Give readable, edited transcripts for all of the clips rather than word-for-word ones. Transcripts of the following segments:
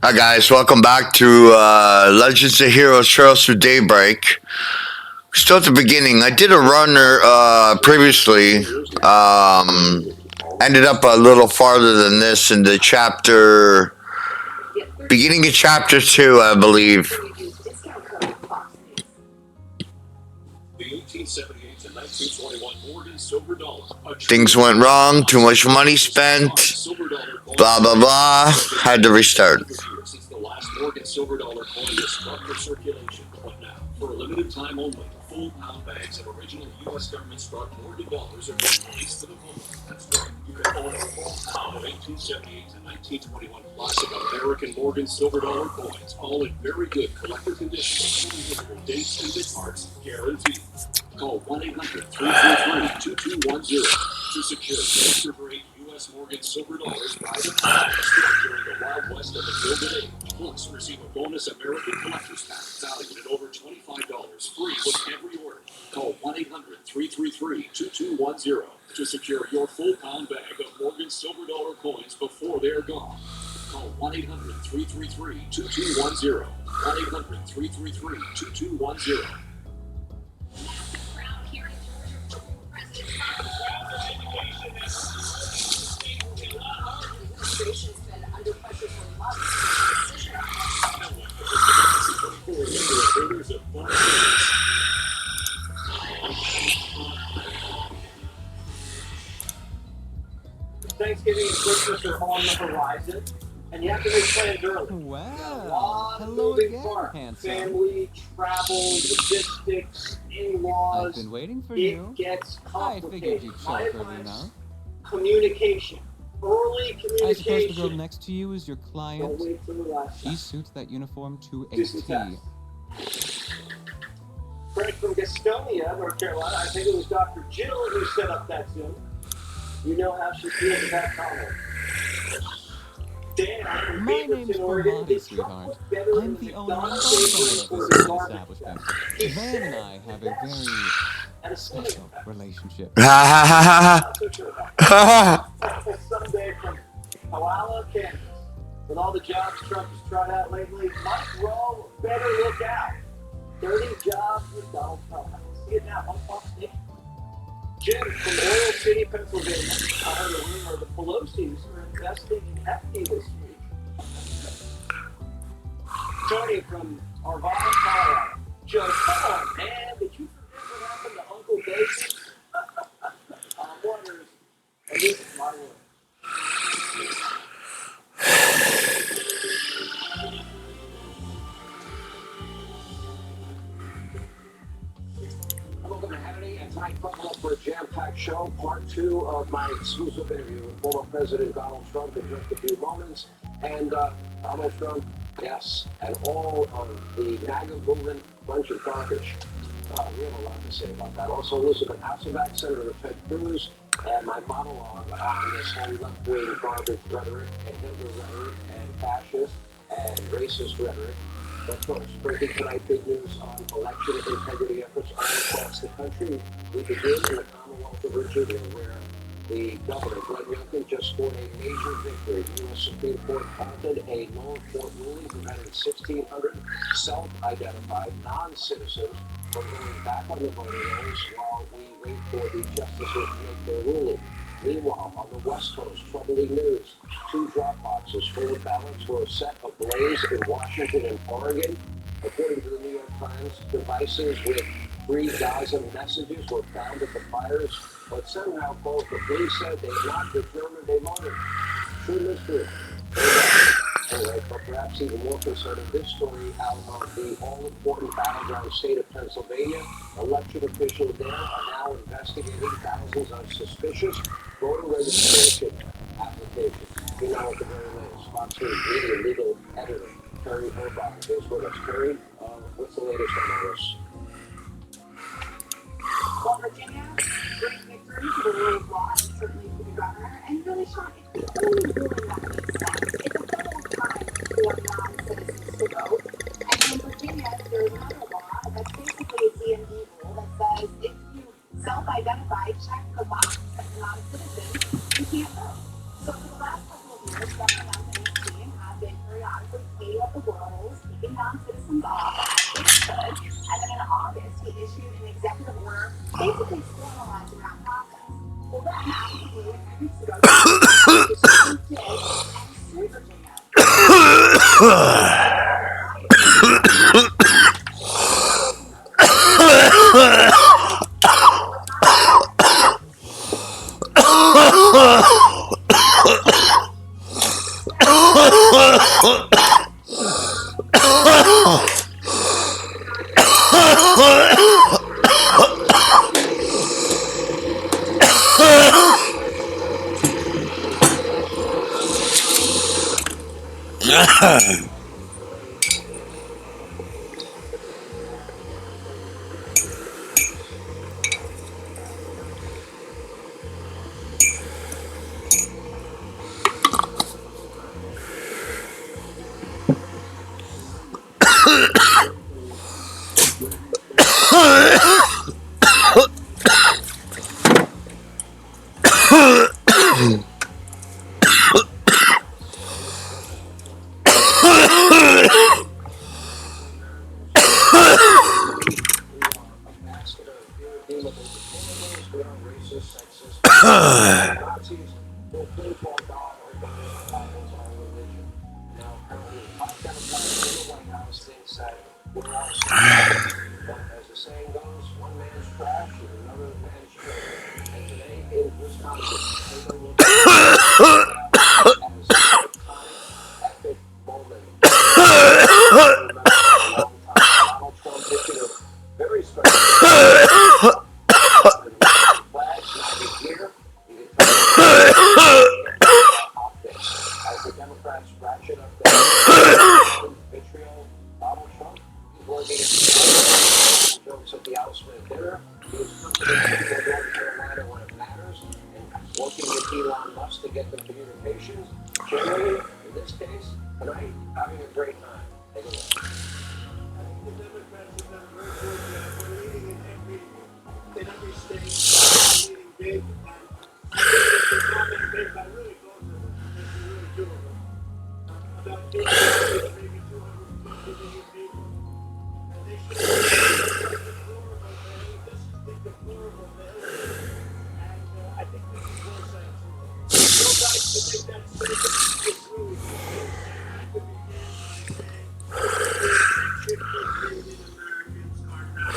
Hi guys, welcome back to Legends of Heroes Trails Through Daybreak. Still at the beginning. I did a runner previously. Ended up a little farther than this in the chapter, beginning of chapter 2, I believe. Things went wrong, too much money spent, blah blah blah. Had to restart. For a limited time only, full pound bags of original U.S. government struck Morgan dollars are being released to the public. That's right. You can own a full pound of 1878 to 1921 classic American Morgan silver dollar coins, all in very good collector condition, with dates and bit parts guaranteed. Call 1-800-333-2210 to secure collector-grade U.S. Morgan silver dollars private stock during the Wild West of the Gilded Age. Plus, receive a bonus American collector's pack valued at over $25 free with every order. Call 1-800-333-2210 to secure your full pound bag of Morgan silver dollar coins before they're gone. Call 1-800-333-2210. 1-800-333-2210. Thanksgiving and Christmas are on the horizon, and you have to make plans early. Wow. Hello again, handsome. Family, travel, logistics, in-laws. I've been waiting for it you. Gets I complicated. figured you'd show up early enough. Communication. Early communication. I suppose the girl next to you is your client. Don't wait till the last She suits that uniform to a Just T. Frank from Gastonia, North Carolina. I think it was Dr. Jill who set up that Zoom. You know how she feels about Connell. Dan, from My name's Beaverton, Oregon. Formati, sweetheart. I'm the owner and boss of this establishment. Van and I have a very special relationship. Ha ha ha ha ha. Someday from Koala, Kansas. With all the jobs Trump has tried out lately, Mike Rowe better look out. 30 jobs with Donald Trump. I can see it now. One Fox News. Jim from Oil City, Pennsylvania. I heard a rumor the Pelosi's are investing in FD this week. Tony from Arvada, Colorado. Joe, come on, man. Did you forget what happened to Uncle David? Wonders. At least it's my word. Welcome to Hannity and tonight for a jam-packed show, part 2 of my exclusive interview with former President Donald Trump in just a few moments. And Donald Trump, yes, and all of the MAGA movement, bunch of garbage. We have a lot to say about that. Also, Elizabeth Hasselbeck, Senator Ted Cruz, and my monologue on this whole left-wing garbage rhetoric and Hitler rhetoric and fascist and racist rhetoric. Of course, breaking tonight, big news on election integrity efforts all across the country. We begin in the Commonwealth of Virginia, where the governor, Glenn Youngkin, just scored a major victory. The U.S. Supreme Court halted a lower court ruling preventing 1,600 self-identified non-citizens from going back on the voting rolls while we wait for the justices to make their ruling. Meanwhile, on the West Coast, troubling news. 2 drop boxes full of ballots were set ablaze in Washington and Oregon. According to the New York Times, devices with 3 Gaza messages were found at the fires, but somehow both the police said they had not determined a motive. True mystery. Anyway, but perhaps even more concerning, this story out of the all-important battleground state of Pennsylvania. Election officials there are now investigating thousands of suspicious voter registration applications. You know, at the very latest, Fox News media legal editor Terry Herbach is with us. Terry, what's the latest on all this? Well, Virginia, great victory for the rule of law, and certainly for the governor, and really, Sean, it's the only ruling that makes sense. It's a federal crime for non-citizens to vote, and in Virginia, there is another law that's basically a DMV rule that says if you self-identify, check the box that you're not a citizen, you can't vote. So for the last couple of years, Governor Youngkin and his team have been periodically tweeting what the world is, keeping non-citizens off as it could. And then in August, he issued an executive order basically formalizing that process. Well, then, after the ruling 3 weeks ago, he did and sued Virginia. Nazis will play for God or God as our religion. Now, apparently, five Democrats in the White House thinks that we're all Satanists. But as the saying goes, one man's trash is another man's treasure. And today in Wisconsin, they will look at as a epic moment. Donald Trump issued a very special flags not here. As the Democrats ratchet up their vitriol, Donald Trump is working jokes at the Outsmith dinner. He was confident for North Carolina when it matters, and working with Elon Musk to get the communications. Generally, in this case, tonight, having a great time. Take a look. The Democrats have done a very good job. We're leading in every state, leading big, and they're coming big by really both of them. They're really doing it. About 50, maybe 250 million people. And they should have the deplorable value. This is the deplorable value. And I think this is well sanctioned. No guys can make that statement. It's really good. To begin by saying 50 million Americans are not.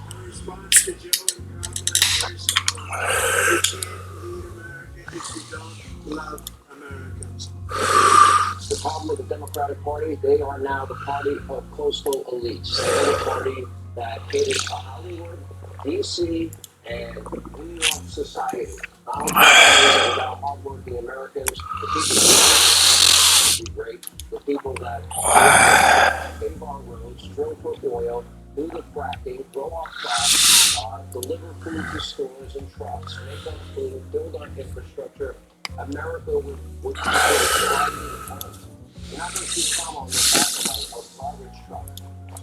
The response to Joe and Kamala is very simple. You can't lead America if you don't love Americans. The problem with the Democratic Party, they are now the party of coastal elites. They're the party that caters to Hollywood, D.C., and New York society. Donald Trump is about hardworking Americans, the people that be great, the people that pave our roads, drill for oil, do the fracking, grow our crops, deliver food to stores and trucks, make our food, build our infrastructure. America would be thriving economy. You're not going to see Trump on the back of a garbage truck.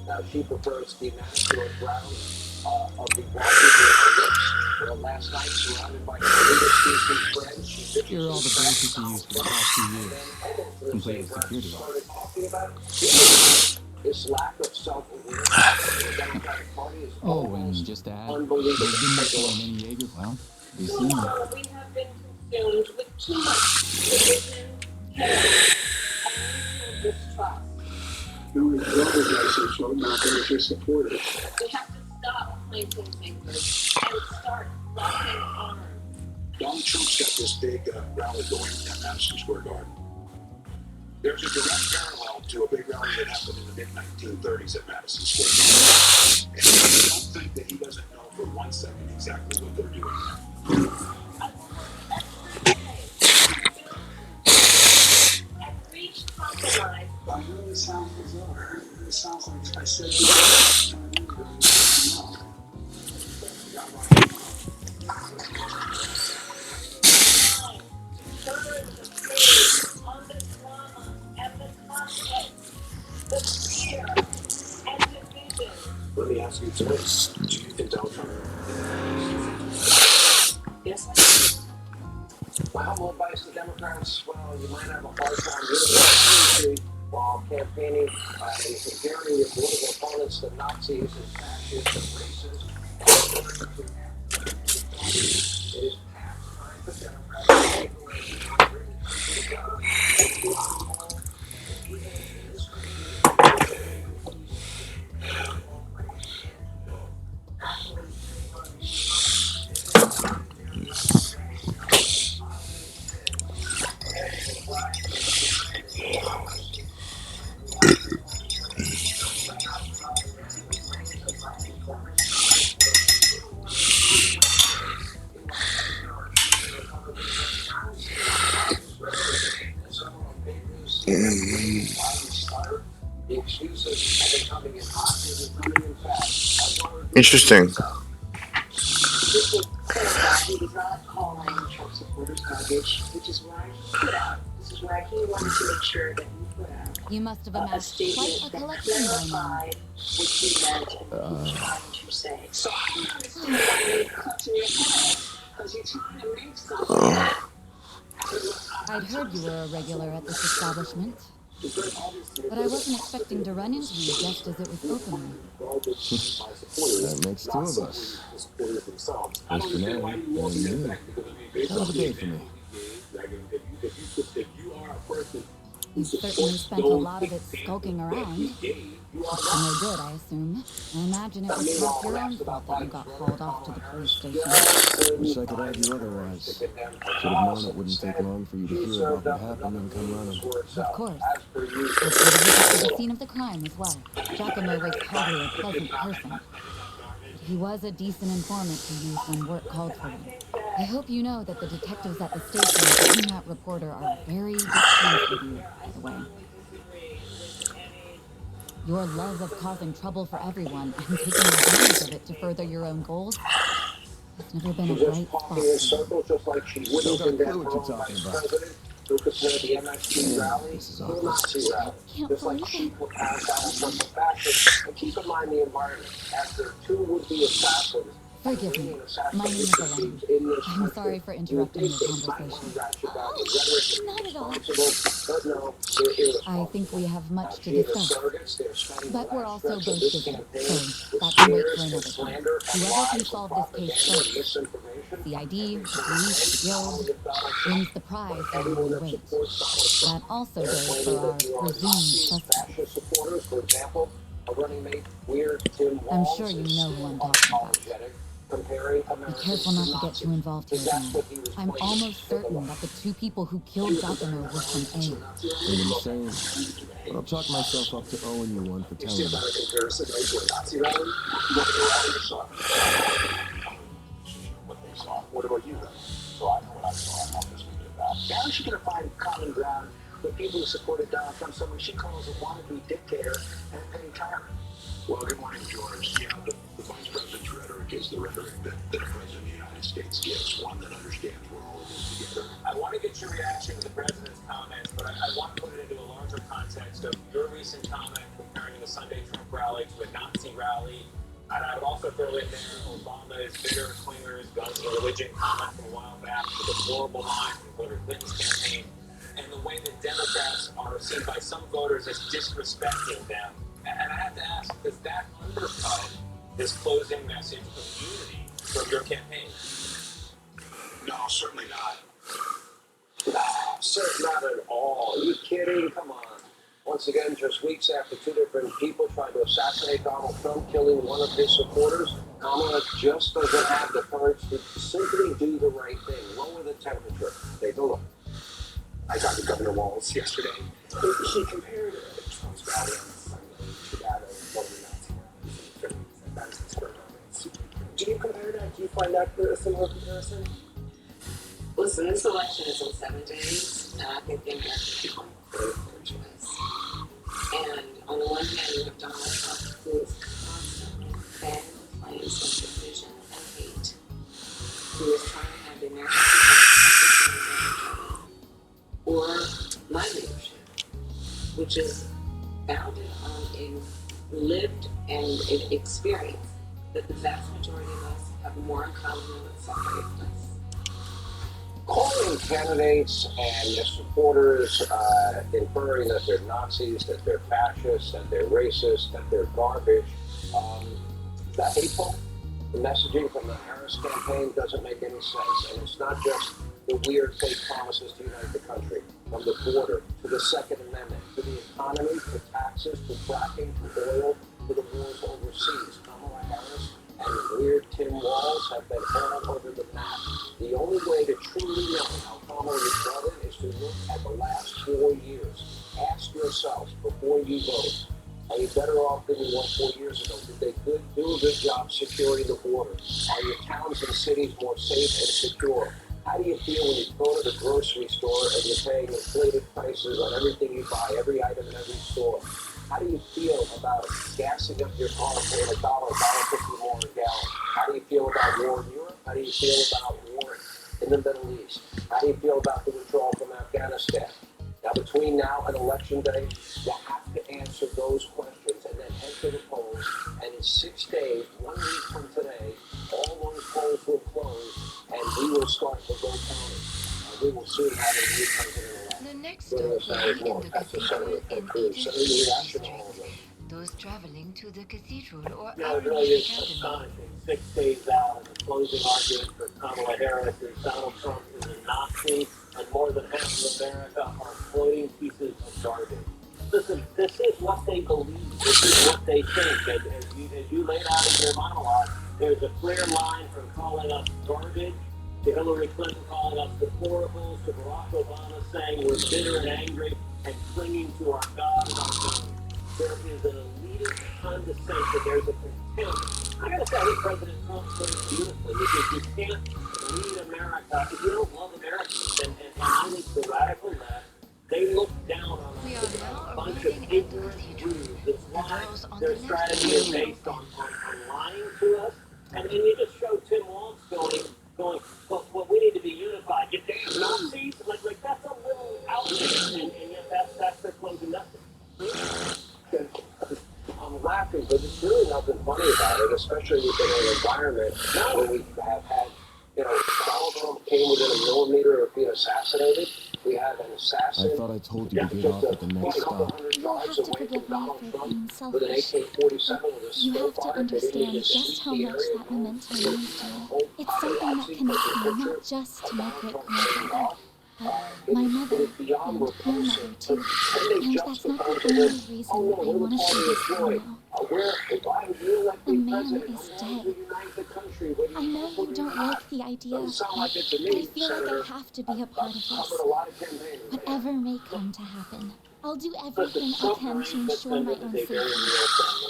Now, she prefers the manicured ground of the Washington Olympics, where last night, surrounded by her friends, she Here are all the braces he used for the past 2 years. Completed security law. started talking about this lack of self-awareness in the Democratic Party is Oh, and just to add, they've unbelievable. been there for many Jaeger. Well, you've seen them. Meanwhile, we have been consumed with too much division, chaos, and distrust. No one's driver's license will not be your supporters. We have to stop planting fingers and start locking arms. Donald Trump's got this big rally going at Madison Square Garden. There's a direct parallel to a big rally that happened in the mid-1930s at Madison Square Garden. And I don't think that he doesn't know for 1 second exactly what they're doing now. And reach compromise. That really sounds bizarre. It sounds like I said this no. Burn the pain on the trauma and the conflict, the fear and division. Let me ask you this. Do you think Donald Trump? Yes, I do. My humble advice to Democrats, well, you might have a hard time getting the country while campaigning and comparing your political opponents to Nazis and fascists and racists. It is past time for Democrats to take away and bring the country together. The excuses have been coming in hot, they've been coming in fast. Interesting. He did not call in Trump supporters garbage, which is why he put out. This is why he wanted to make sure that he put out You must have a amassed quite statement a that collection by now. clarified what he meant and what he was trying to say. So I don't understand why you're clutching your head, because you're trying to make something. I'd heard you were a regular at this establishment, but I wasn't expecting to run into you just as it was opening. That makes two of us. First for now, then you. That was a day for me. You certainly spent a lot of it skulking around. Up to no good, I assume. I imagine it was half your own fault that you got hauled off to the police station. Wish I could argue otherwise. Should have known it wouldn't take long for you to hear about what happened and come running. Of course. I should have visited the scene of the crime as well. Giacomo was hardly a pleasant person. But he was a decent informant to use when work called for him. I hope you know that the detectives at the station and that reporter are very displeased with you, by the way. Your love of causing trouble for everyone and taking advantage of it to further your own goals has never been a She's bright just spot. talking in circles, just like she wouldn't Still got a condemn clue her what you're own talking vice about. president who compared the MSG rally this is to a awful. Nazi rally. Can't Just like believe she it. would pass out on Trump fascist. And keep in mind the environment. After two would-be assassins, Forgive me. My name is Elaine. I'm sorry for interrupting your conversation. Oh, not at all. But no, they're irresponsible. I think we have much to She and the discuss. surrogates, they're spending But the we're last also stretch both of this busy, campaign so with that can wait smears for and another time. slander and Whoever lies can and solve this propaganda case and first, misinformation. the ID, the police, the guild, wins the prize while Anyone we that wait. supports Donald Trump. That also They're goes claiming for our that you are presumed Nazis, suspects. fascist supporters, for example, a running mate, we're Tim I'm Walz sure you is know still who I'm talking about. unapologetic, comparing Be Americans careful not to get Nazis. too involved here, Because that's Dan. what he was I'm claiming almost for the certain left. that the two people who killed Giacomo were from A. Thinking the same. But I'll chalk myself up to owing you one for telling me. Comparison made to a Nazi rally? What they already saw. What they saw. What about you, then? So I know what I saw. I'll just leave it at that. How is she going to find common ground with people who supported Donald Trump, someone she calls a wannabe dictator and a petty tyrant? Well, good morning, George. Yeah, the vice president's rhetoric is the rhetoric that the president of the United States gives, one that understands we're all in this together. I want to get your reaction to the president's comments, but I want to put it into a larger context of your recent comment comparing the Sunday Trump rally to a Nazi rally. And I would also throw in there Obama's bitter clingers, guns and religion comment from a while back, the deplorable line from Hillary Clinton's campaign, and the way that Democrats are seen by some voters as disrespecting them. And I have to ask, does that undercut this closing message of unity from your campaign? No, certainly not. No, certainly not at all. Are you kidding? Come on. Once again, just weeks after two different people tried to assassinate Donald Trump, killing one of his supporters, Kamala just doesn't have the courage to simply do the right thing. Lower the temperature. Take a look. I talked to Governor Walz yesterday. He compared Trump's rally on Sunday to that of one of the Nazi rallies. That is his word on it. Do you compare that? Do you find that a similar comparison? Listen, this election is in 7 days, and I think the American people have made their choice. And on the one hand, you have Donald Trump, who is constantly fanning the flames of division and hate, who is trying to have the American people or my leadership, which is founded on a lived and an experience that the vast majority of us have more in common than what separates us. calling candidates and their supporters, inferring that they're Nazis, that they're fascists, that they're racist, that they're garbage. That hateful messaging from the Harris campaign doesn't make any sense. And it's not just the weird fake promises to unite the country, from the border to the Second Amendment, to the economy, to taxes, to fracking, to oil, to the wars overseas. Kamala Harris and weird Tim Walz have been all over the map. The only way to truly know how Kamala is done is to look at the last 4 years. Ask yourselves before you vote, are you better off than you were 4 years ago? Did they do a good job securing the border? Are your towns and cities more safe and secure? How do you feel when you go to the grocery store and you're paying inflated prices on everything you buy, every item in every store? How do you feel about gassing up your car paying $1.50 more a gallon? How do you feel about war in Europe? How do you feel about war in the Middle East? How do you feel about the withdrawal from Afghanistan? Now, between now and Election Day, you have to answer those questions and then head to the polls. And in 6 days, 1 week from today, all those polls will close and we will start the vote counting. We will soon have a new president-elect. The next stop will be in the cathedral in Eden District. Those traveling to the cathedral or Yeah, it our really is academy. astonishing. 6 days out, and the closing argument for Kamala Harris is Donald Trump is a Nazi, and more than half of America are floating pieces of garbage. Listen, this is what they believe. This is what they think. And as you laid out in your monologue, there's a clear line from calling us garbage to Hillary Clinton calling us deplorables, to Barack Obama saying we're bitter and angry and clinging to our God and our gun. There is an elitist condescension. There's a contempt. I gotta say, I think President Trump put it beautifully, which is you can't lead America if you don't love Americans. And I think the radical left, they look down on We us are as now a bunch arriving of at the ignorant cathedral. Jews. That's The why doors on their the left strategy is will based open. on lying to us. And you just show Tim Walz going, well, we need to be unified. You damn Nazis! Like that's a little out there, and yet that's their closing message. I'm laughing, but there's really nothing funny about it, especially within an environment where we have had, Donald Trump came within a millimeter of being assassinated. We had an assassin. I thought I told you to get off at the next stop. You'll have to forgive me for being With an selfish. AK-47 with a You have to scope on it, they didn't understand even just how sweep the much area. that memento means to me. It's something that connects me not just to my great-grandfather, but my mother and grandmother too. And that's not the only reason I want to see this through now. The man is dead. I know you don't like the idea of it, but I feel like I have to be a part of this. Whatever may come to happen, I'll do everything I can to ensure my own safety.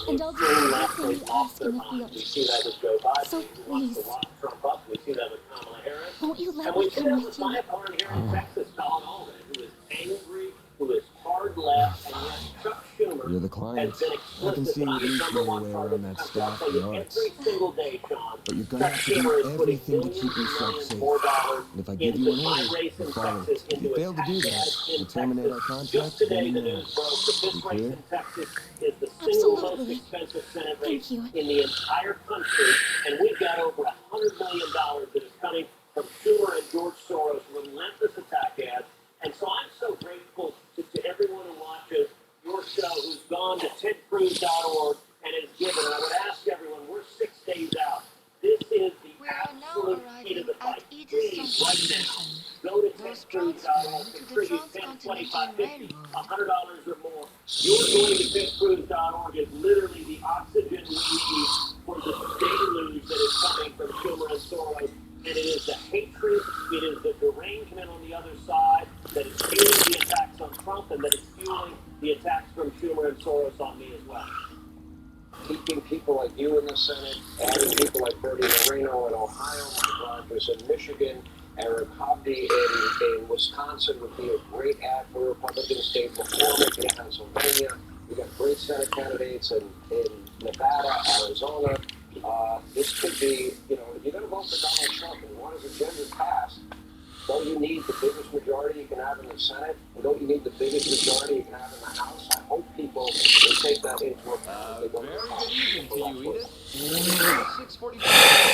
And I'll do everything you ask in the field. So please, won't you let me come with you? My opponent here in Texas, Colin Alden, who is angry, who is hard left, and yet Chuck Schumer You're the has client. been I explicit can see that you he's each number know one way target around for that Trump. staff I'll tell you yards. every single day, Sean, But you're gonna Chuck have to do Schumer is putting everything to billions keep and yourself millions safe. more dollars And if I give you into an my order, race you in follow Texas, it. If you into fail to do attack that, ads in we'll terminate our Texas. contract. Just today, Then the you know. news broke that this We race clear? in Texas is the single most Absolutely. expensive Senate Thank race you. in the entire country, and we've got over $100 million that is coming from Schumer and George Soros' relentless attack ads. And so I'm so grateful to everyone who watches your show, who's gone to tedcruz.org and has given. And I would ask everyone, we're 6 days out. This is the We are now absolute key to arriving the at fight. Eden Please, right Station. now, go to Those tedcruz.org, transferring to the contribute 10, Transcontinental 25, 50, Railroad. $100 or more. Your going to tedcruz.org is literally the oxygen we need for the deluge that is coming from Schumer and Soros. And it is the hatred, it is the derangement on the other side that is fueling the attacks on Trump and that is fueling the attacks from Schumer and Soros on me as well. Keeping people like you in the Senate, adding people like Bernie Moreno in Ohio, Mike Rogers in Michigan, Eric Hobbs in Wisconsin would be a great ad for Republican State McCormick in Pennsylvania. We got great Senate candidates in Nevada, Arizona. This could be, if you're going to vote for Donald Trump and you want his agenda passed, don't you need the biggest majority you can have in the Senate? And don't you need the biggest big majority you can have in the House. I hope people will take that into account as they go to the Very House. good evening to you, Edith. It's 6:45,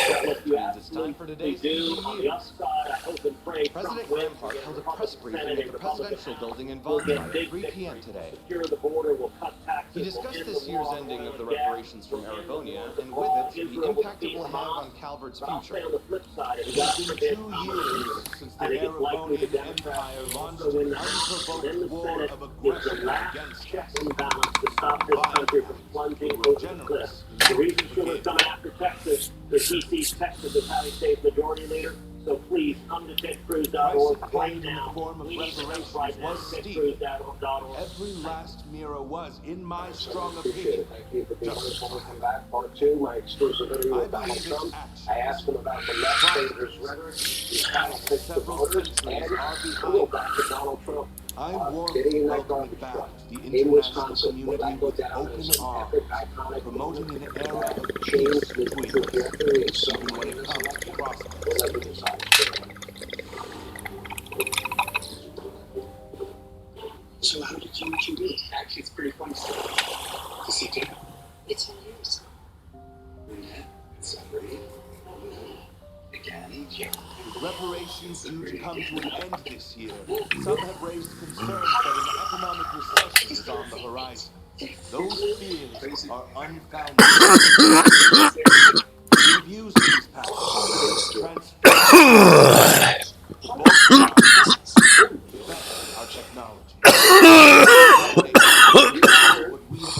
Well, which means it's time for today's evening On the news. upside, I hope and pray President Trump wins Gramhart again. held a press briefing at the presidential building in We'll Von get Neumann big at 3 p.m. victories. today. Secure the border, we'll cut taxes. He discussed we'll end this the year's war on ending of the oil and gas, reparations from we'll end the Aragonia, war and for with all. it, the Israel will impact it defeat will have Hamas. on Calvert's But I'll say future. on the flip side, if It God has been forbid 2 Hamas years wins, since I the think it's likely the Aragonian Democrats Empire will launched also win an the House. unprovoked Then the war Senate of is the aggression last against check us. and balance to stop this By country from that, plunging we were over the cliff. generous The enough reason to Truman's forgive. coming after Texas, the DC's Texas is having state majority leader. So please come to TedCruz.org Price right paid in the now. form of We need to help reparations right now. was steep. TedCruz.org. Every last mirror was, in my strong Appreciate opinion, it. Thank you for being with us. just When we come back, part two, my exclusive interview I with Donald believe Trump. it's actions. I asked him about the left dangerous rhetoric, his final pitch to Several voters, centuries and are we'll go behind back to Donald Trump I getting in warmly that welcome garbage it back truck to the in international Wisconsin, where community that go with down open as an arms, epic, iconic promoting moment an era that of peace changed the between us, trajectory of even someone when in it this comes to election. prospects. We'll let you decide. So how did you meet? Actually, it's pretty funny story. To see Jim. It's 10 years. We met, separated, again, yeah. Reparations due to come to an end this year. Some have raised concerns that an economic recession is on the horizon. Those fears are unfounded. We've used these past 10 years to transform to bolster our business, better our technology. What we have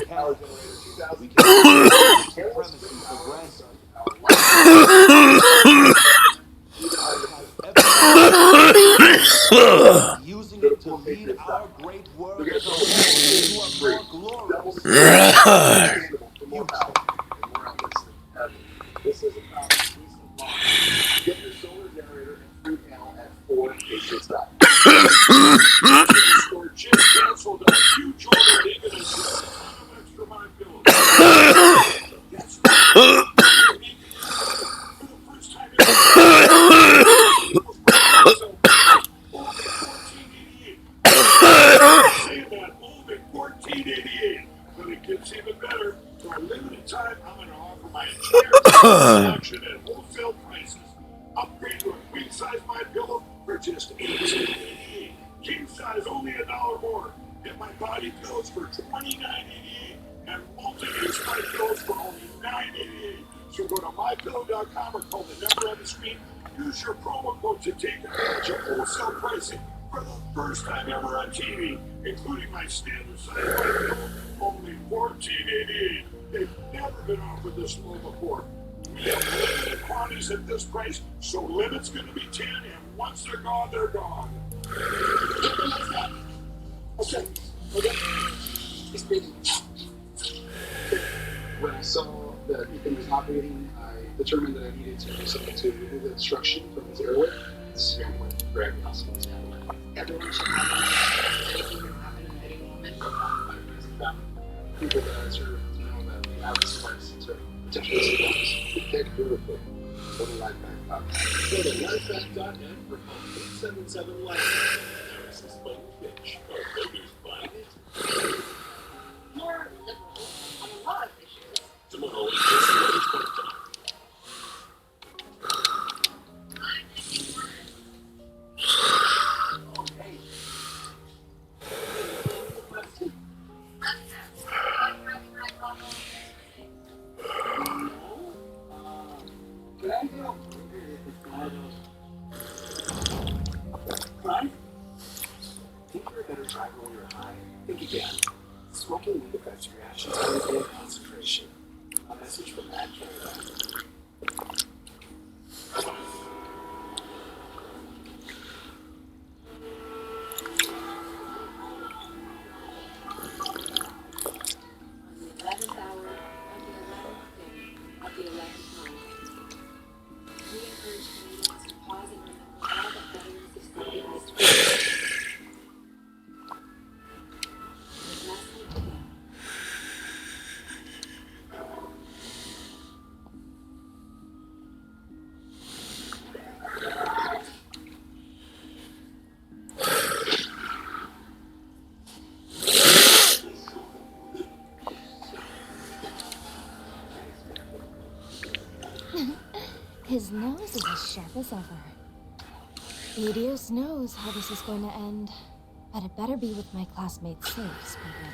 accomplished. We can't take supremacy for granted. Using it to lead our great world as a whole into a more glorious future. This is about peace and law. Get your solar generator and fruit panel at 4 Patriots. Store just canceled a huge order, leaving us with a ton of extra mind pillows. That's right. For the first time in saying that, only 1488. But it gets even better. For a limited time, I'm going to offer my entire selection at wholesale prices. Upgrade to a queen size my pillow for just $18.88. King size only $1 more. Get my body pillows for $29.88 and multi-use my pillows for only $9.88. So go to mypillow.com or call the number on the screen. Use your promo code to take advantage of wholesale pricing for the first time ever on TV, including my standard size my pillow, only $14.88. They've never been offered this low before. We have limited quantities at this price, so limit's going to be 10, and once they're gone, they're gone. Okay. It's been. When I saw that Ethan was operating, I determined that I needed to do something to remove the obstruction from his airway. This is when Greg also was happening. Everyone should have anything can happen at any moment. People that I serve to know that we have this place to potentially surprise. Take beautiful. What do you like that? Go to lifehack.net for call 877 Life. This is Mike Fitch. Our baby's buying it. More liberal on a lot of issues. Tomorrow is just lunch break time. Can I help? Right? Think you're a better driver when you're high? Think again. Smoking weed affects reaction time and concentration. A message from Matt Canada. On the 11th hour of the 11th day of the 11th month, we encourage Canadians to pause and remember all that veterans have sacrificed for us. With Leslie King. His nose is as sharp as ever. Adios knows how this is going to end, but it better be with my classmates safe, Squadron.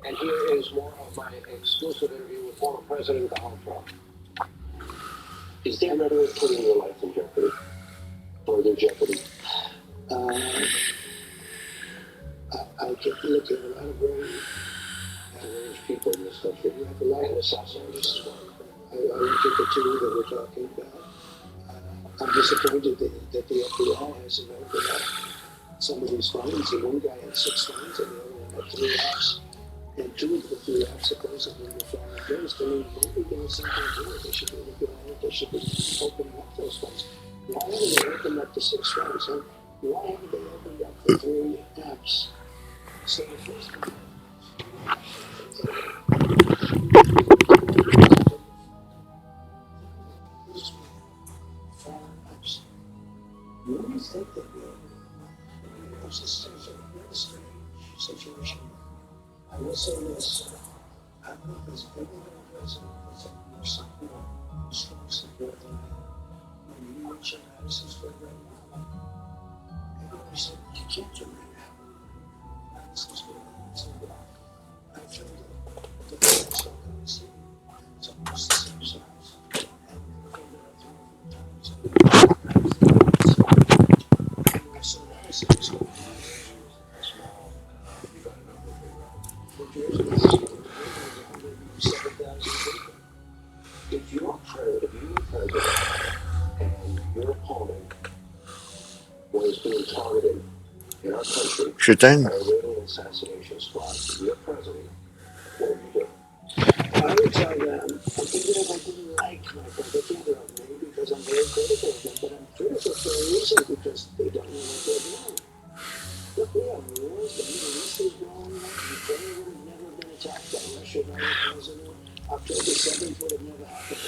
And here is more of my exclusive interview with former President Donald Trump. Is there another way of putting your life in jeopardy? Further jeopardy? I get look at a lot of very average people in this country. You have a lot of assassins. I look at the two that we're talking about. I'm disappointed that the FBI hasn't opened up some of these phones. The one guy had 6 phones and the other one had 3 apps. And 2 of the 3 apps supposedly were foreign based. I mean, maybe there was something to it. They should be looking at it. They should be opening up those phones. Why haven't they opened up the 6 phones? Huh? Why haven't they opened up the 3 apps? So the first one. What do you think that will? This is such a very strange situation. I will say this. I don't know if there's anyone president that's a something strong support than when you reach out Madison Square Garden. Everybody said, you can't do it now. Madison Square Garden. I feel that the people are going to see it's almost the same size. If you're president and your opponent was being targeted in our country by a Iranian assassination squad, you're president, what would you do? I would tell them, even if I didn't like my brother of me because I'm very critical of them, but I'm critical for a reason because they don't know what they're doing. Look, we have wars, the Middle East is going on, Ukraine would have never been attacked by Russia by the president. October 7th would have never happened.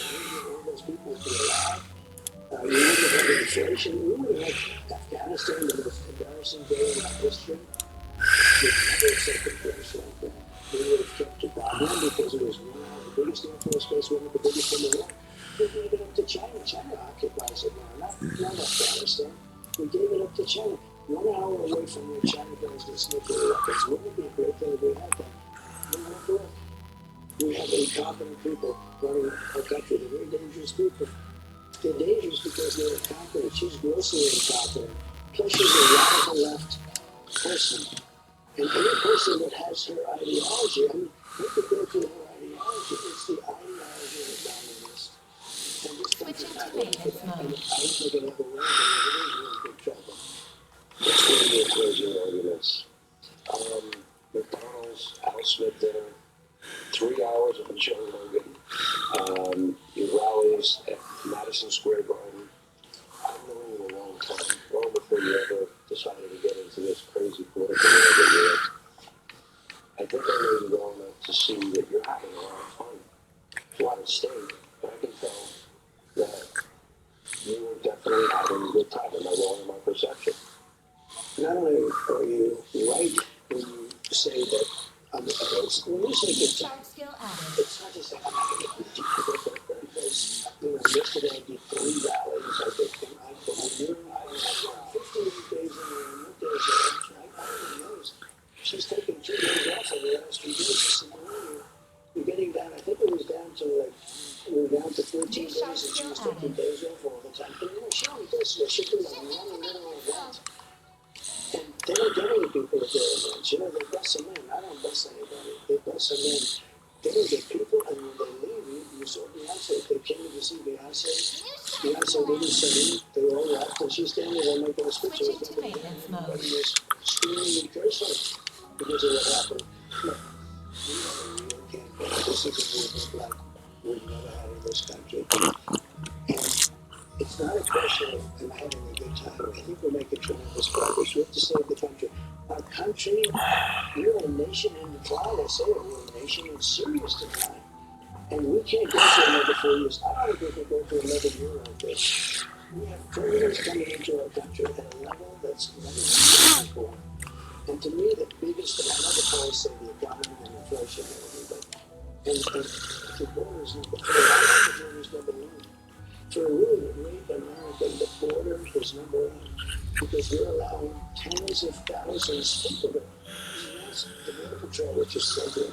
All those people would be alive. You would have had inflation. We would have had Afghanistan, the most embarrassing day in our history. We'd never accepted place like that. We would have kept to Baghdad because it was one of the biggest Air Force base, one of the biggest in the world. We gave it up to China. China occupies it now, not Afghanistan. We gave it up to China. 1 hour away from where China does this nuclear weapons. Wouldn't it be a great thing if we had that? We won't do it. We have incompetent people running our country. They're very dangerous people. They're dangerous because they're incompetent. She's grossly incompetent. Plus, she's a radical left person. And any person that has her ideology, I mean, we could go through her ideology. It's the ideology of the communists. And this country, I don't think another word, but we're in big trouble. Let's go to the closing arguments. McDonald's, Al Smith dinner, 3 hours of Joe Rogan, your rallies at Madison Square Garden. I've known you a long time, long before you ever decided to get into this crazy political world that you're in. I think I know you well enough to see that you're having a lot of fun. A lot at stake, but I can tell that you are definitely having a good time. Am I wrong in my perception? Not only are you right when you say that when you say good time, it's not to say I'm not going to get because yesterday I did 3 rallies. I did I had 58 days in the what days I don't know. She's taking 2 days off over the last 2 days. She said, you're getting down. I think it was down to we were down to 14 days, and she was taking days off all the time. But she only does this. She can run a little event. And they don't get any people at their events. They bust them in. I don't bust anybody. They bust them in. They don't get people, and when they leave, you saw Beyonce. They came to see Beyonce. Beyonce didn't sing. They all left, and she's standing there making a speech. Everybody was screaming and cursing because of what happened. Look, we can't go. This is a movement like we've never had in this country. And it's not a question of am I having a good time. I think we're making tremendous progress. We have to save the country. Our country, we're a nation in decline. I say it, we're a nation in serious decline. And we can't go for another 4 years. I don't think we can go for another year like this. We have criminals coming into our country at a level that's never been before. And to me, the biggest thing, I know the polls say the economy and inflation and everything, but the border is number three. I like the border is number one. For a really great American, the border is number one because we're allowing tens of thousands of people to cross the border patrol, which is so good.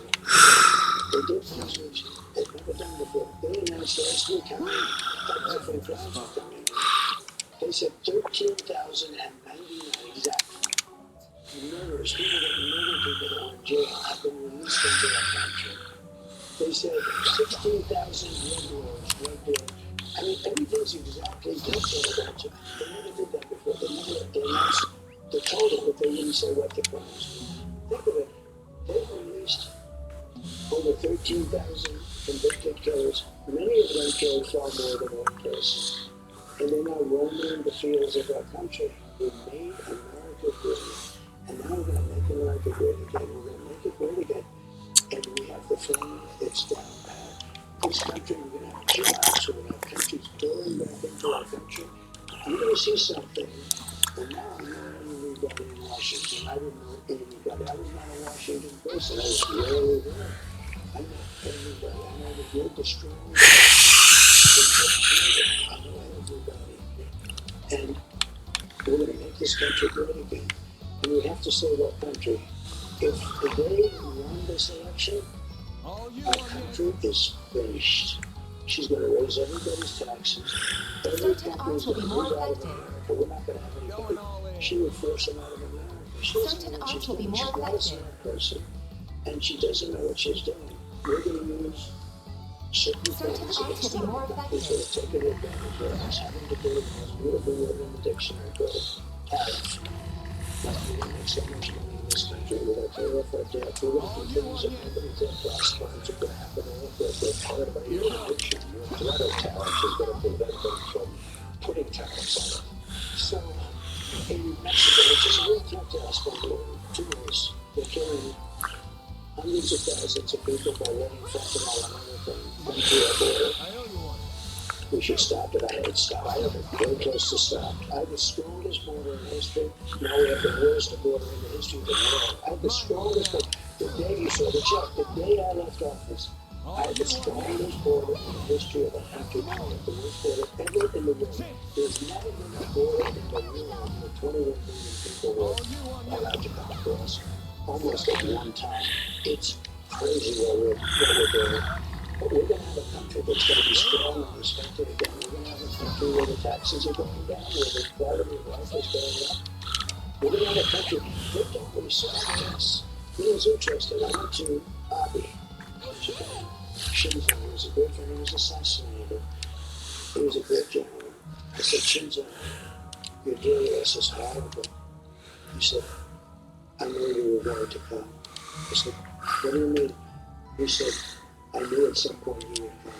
They did things which they've never done before. They announced last week how many different crimes are coming. They said 13,099 exact murders, people that murder people that were in jail have been released into our country. They said 16,000 drug dealers. I mean, everything's exactly different about you. They never did that before. They announced the total, but they didn't say what the crimes were. Think of it. They've released over 13,000 convicted killers. Many of them killed far more than one person. And they're now roaming the fields of our country. We made America great. And now we're going to make America great again. We're going to make it great again. And we have the flag. It's down pat. This country, we're going to have jobs. We're going to have countries pouring back into our country. You're going to see something. And now I know everybody in Washington. I didn't know anybody. I was not a Washington person. I was rarely there. I know everybody. I know the good, the strong, I know everybody. And we're going to make this country great again. And we have to save our country. If they won this election, our country is finished. She's going to raise everybody's taxes. Every company's going to move out of America. We're not going to have anybody. She would force them out of America. She doesn't know what she's doing. She's not a smart person. And she doesn't know what she's doing. We're going to use certain things against the other countries that are taking advantage of us, having to do with the most beautiful word in the dictionary called tariff. We're going to make so much money in this country. We're going to pay off our debt. We're going to do things that nobody thought last crimes are going to happen. They're part of your addiction. Your threat of tariffs is going to prevent them from putting tariffs on it. So, in Mexico, which is a real threat to us, by the way, two ways. They're killing hundreds of thousands of people by letting fentanyl and everything come through our border. We should stop it. I have it stopped. I have it very close to stop. I have the strongest border in history. Now we have the worst border in the history of the world. I have the strongest border. The day you saw the check, the day I left office, I had the strongest border in the history of the country. Now I have the worst border ever in the world. There's never been a border in the world where 21 million people were allowed to come across. Almost at one time. It's crazy what we're doing. But we're going to have a country that's going to be strong and respected again. We're going to have a country where the taxes are going down, where the quality of life is going up. We're going to have a country that don't respect us. You know, it's interesting. I went to Abe, Japan. Shinzo was a great friend. He was assassinated. He was a great general. I said, Shinzo, you're doing this is horrible. He said, I knew you were going to come. I said, what do you mean? He said, I knew at some point you would come.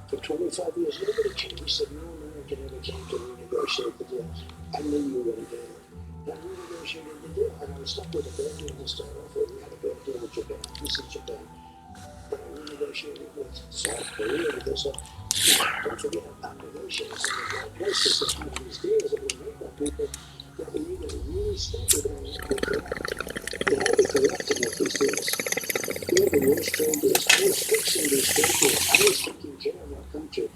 For 25 years, nobody came. He said, no American ever came to renegotiate the deal. I knew you were going to do it. And I renegotiated the deal. And I was stuck with a bad deal to start off with. We had a bad deal with Japan. This is Japan. But I renegotiated with South Korea because don't forget about negotiations in the right place. Because some of these deals that we make by people that we either really stuck with or they had to be correct to make these deals. We have the worst trade deals. I was fixing these trade deals. I was taking care of our country.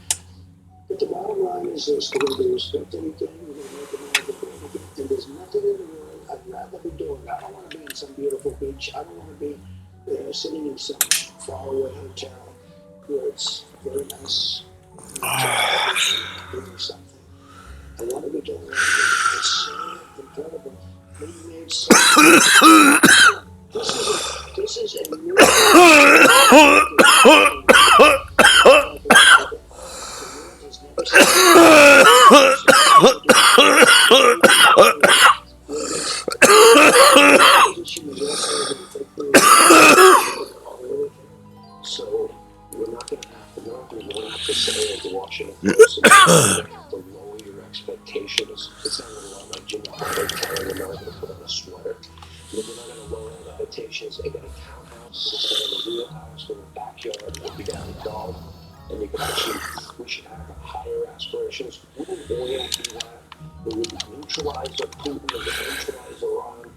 But the bottom line is this. We're going to be respected again. We're going to make America great again. And there's nothing in the world I'd rather be doing. I don't want to be in some beautiful beach. I don't want to be sitting in some faraway hotel where it's very nice. Doing something. I want to be doing it. It's so incredible. We made so This is a new So we're not going to have to know. We won't have to say it to Washington Post. We're going to have to lower your expectations. It's not going to look like Jimmy Carter telling America to put on a sweater. We're not going to lower expectations. They got a townhouse. We're going to have a real house with a backyard. We'll be down a dog. and you can actually, we should have higher aspirations. Wouldn't oil be that? It would neutralize Putin, it would neutralize Iran,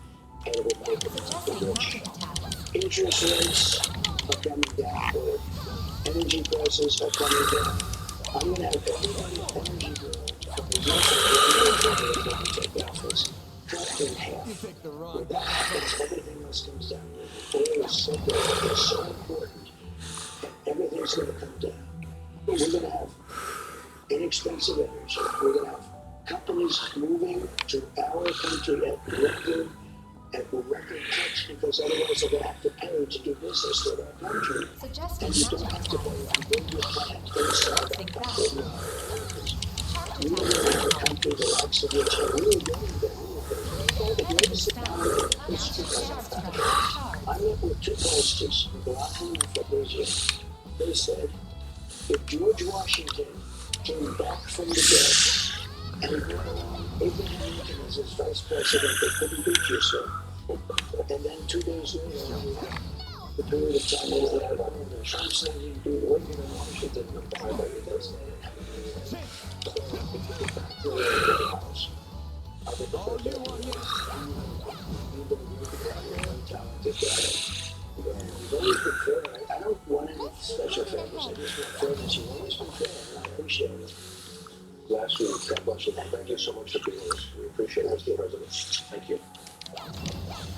and it would make America rich. Interest rates are coming down, energy prices are coming down. I'm going to have everybody's energy bill from January 20th to office dropped in half. You picked the wrong When that time. happens, everything else comes down. Oil is so good, it's so important, and everything's going to come down. But we're going to have inexpensive energy. We're going to have companies moving to our country at record cuts because otherwise they're going to have to pay to do business with our country. And you don't have to pay and build your plant inside that country. We live in a country the likes of which are really getting there. The greatest economy in history doesn't happen. I met with two pollsters, Blackman and Fabrizio. They said, if George Washington came back from the dead and brought along Abraham Lincoln as his vice president, they couldn't beat you, sir. And then 2 days later, the period of time they had and Trump said he'd be Lincoln in Washington in 500 days. I don't want any special favors. I just want favors. You've always been fair, and I appreciate it. Last week, God bless you. Thank you so much for being with us. We appreciate it, Mr. President. Thank you.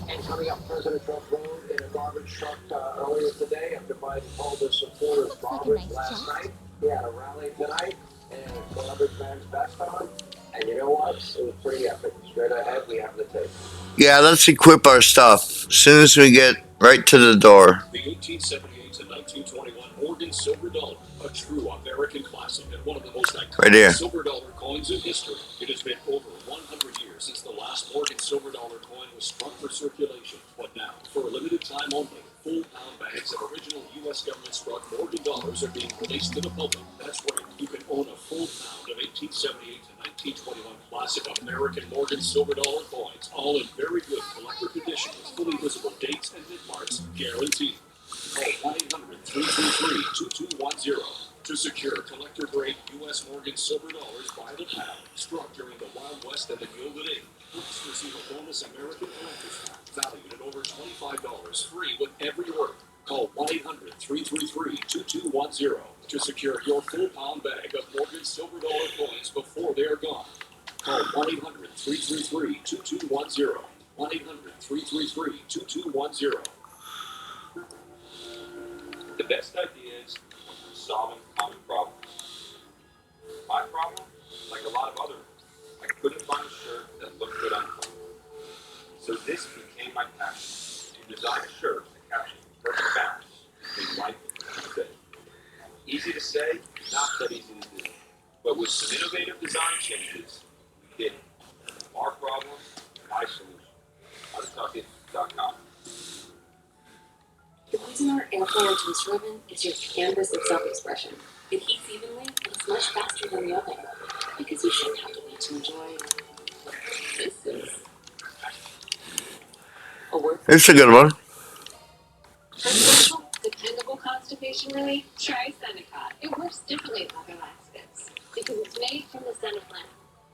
And coming up, President Trump rode in a garbage truck earlier today after Biden called his supporters garbage last night. He had a rally tonight and a garbage man's vest on. And you know what? It was pretty epic. Straight ahead, we have the tape. Yeah, let's equip our stuff as soon as we get right to the door. The 1878 to 1921 Morgan silver dollar, a true American classic and one of the most iconic silver dollar coins in history. It has been over 100 years since the last Morgan silver dollar coin was struck for circulation. But now, for a limited time only, full pound bags of original U.S. government struck Morgan dollars are being released to the public. That's right, you can own a full pound of 1878 to 1921 classic American Morgan silver dollar coins, all in very good collector condition with fully visible dates and mint marks guaranteed. Call 1-800-333-2210 to secure collector-grade U.S. Morgan silver dollars by the pound struck during the Wild West and the Gilded Age. Please receive a bonus American collector's pack valued at over $25 free with every order. Call 1-800-333-2210 to secure your full pound bag of Morgan silver dollar coins before they are gone. Call 1-800-333-2210. 1-800-333-2210. The best ideas are solving common problems. My problem, like a lot of others, I couldn't find a shirt that looked good on me. So this became my passion, to design a shirt that captures the perfect balance between life and faith. Easy to say, not that easy to do. But with some innovative design changes, we did it. Our problem, my solution. Untuckit.com. The Cuisinart Airfryer Toaster Oven is your canvas of self-expression. It heats evenly and it's much faster than the oven because you shouldn't have to wait to enjoy. This is a word. It's a good one. Simple, dependable constipation relief. Try Senecot. It works differently than other laxatives because it's made from the senna plant,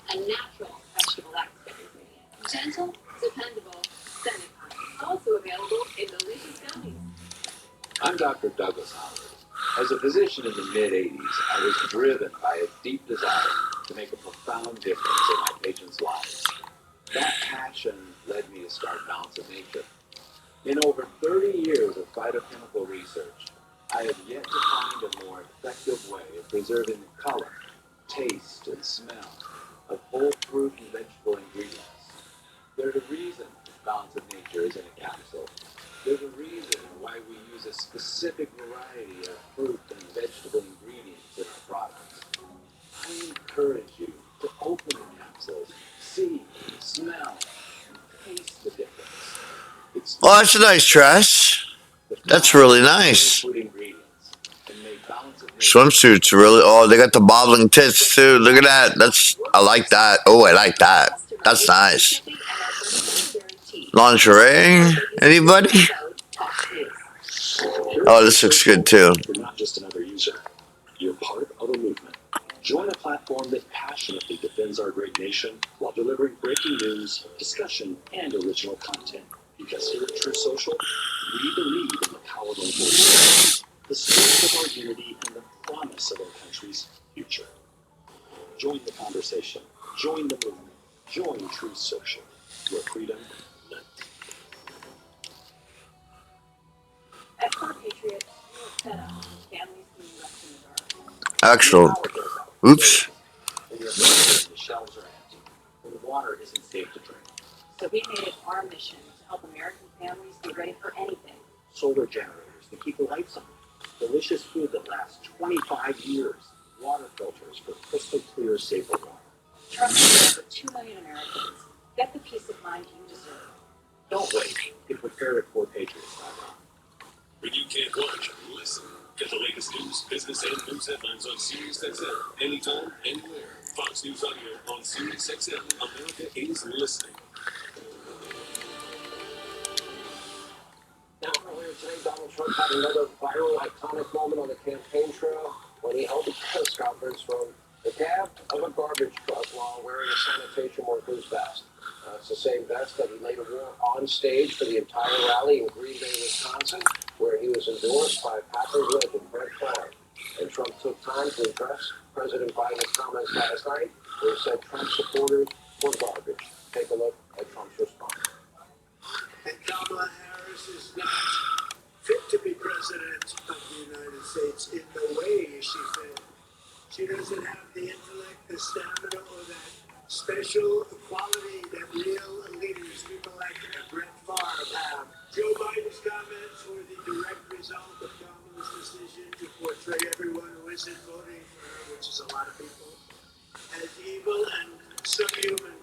a natural vegetable laxative ingredient. Gentle, dependable, Senecot. Also available in delicious gummies. I'm Dr. Douglas Howard. As a physician in the mid-'80s, I was driven by a deep desire to make a profound difference in my patients' lives. That passion led me to start Balance of Nature. In over 30 years of phytochemical research, I have yet to find a more effective way of preserving the color, taste, and smell of whole fruit and vegetable ingredients. There's a reason Balance of Nature is in a capsule. There's a reason why we use a specific variety of fruit and vegetable ingredients in our products. I encourage you to open the capsules, see, smell, and taste the difference. Oh, that's a nice dress. That's really nice. Swimsuits really. Oh, they got the bobbling tits too. Look at that. I like that. Oh, I like that. That's nice. Lingerie? Anybody? Oh, this looks good too. You're not just another user. You're part of a movement. Join a platform that passionately defends our great nation while delivering breaking news, discussion, and original content. Because here at Truth Social, we believe in the power of our voices, the strength of our unity, and the promise of our country's future. Join the conversation. Join the movement. Join Truth Social, where freedom lives. At Car Patriot, we are set up for families being left in the dark. Actual. Oops. When your groceries and shelves are empty, when water isn't safe to drink. So we made it our mission to help American families be ready for anything. Solar generators to keep the lights on. Delicious food that lasts 25 years. Water filters for crystal clear, safer water. Trust me, over 2 million Americans. Get the peace of mind you deserve. Don't wait. Get prepared at ForPatriots.com. When you can't watch, listen. Get the latest news, business, and news headlines on SiriusXM. Anytime, anywhere. Fox News Audio on SiriusXM. America is listening. Now, earlier today, Donald Trump had another viral, iconic moment on the campaign trail when he held a press conference from the cab of a garbage truck while wearing a sanitation worker's vest. It's the same vest that he later wore on stage for the entire rally in Green Bay, Wisconsin, where he was endorsed by Packers legend Brett Favre. And Trump took time to address President Biden's comments last night, where he said Trump supporters were garbage. Take a look at Trump's response. And Kamala Harris is not fit to be president of the United States in the way she failed. She doesn't have the intellect, the stamina, or that special quality that real leaders, people like Brett Favre have. Joe Biden's comments were the direct result of Kamala's decision to portray everyone who isn't voting for her, which is a lot of people, as evil and subhuman.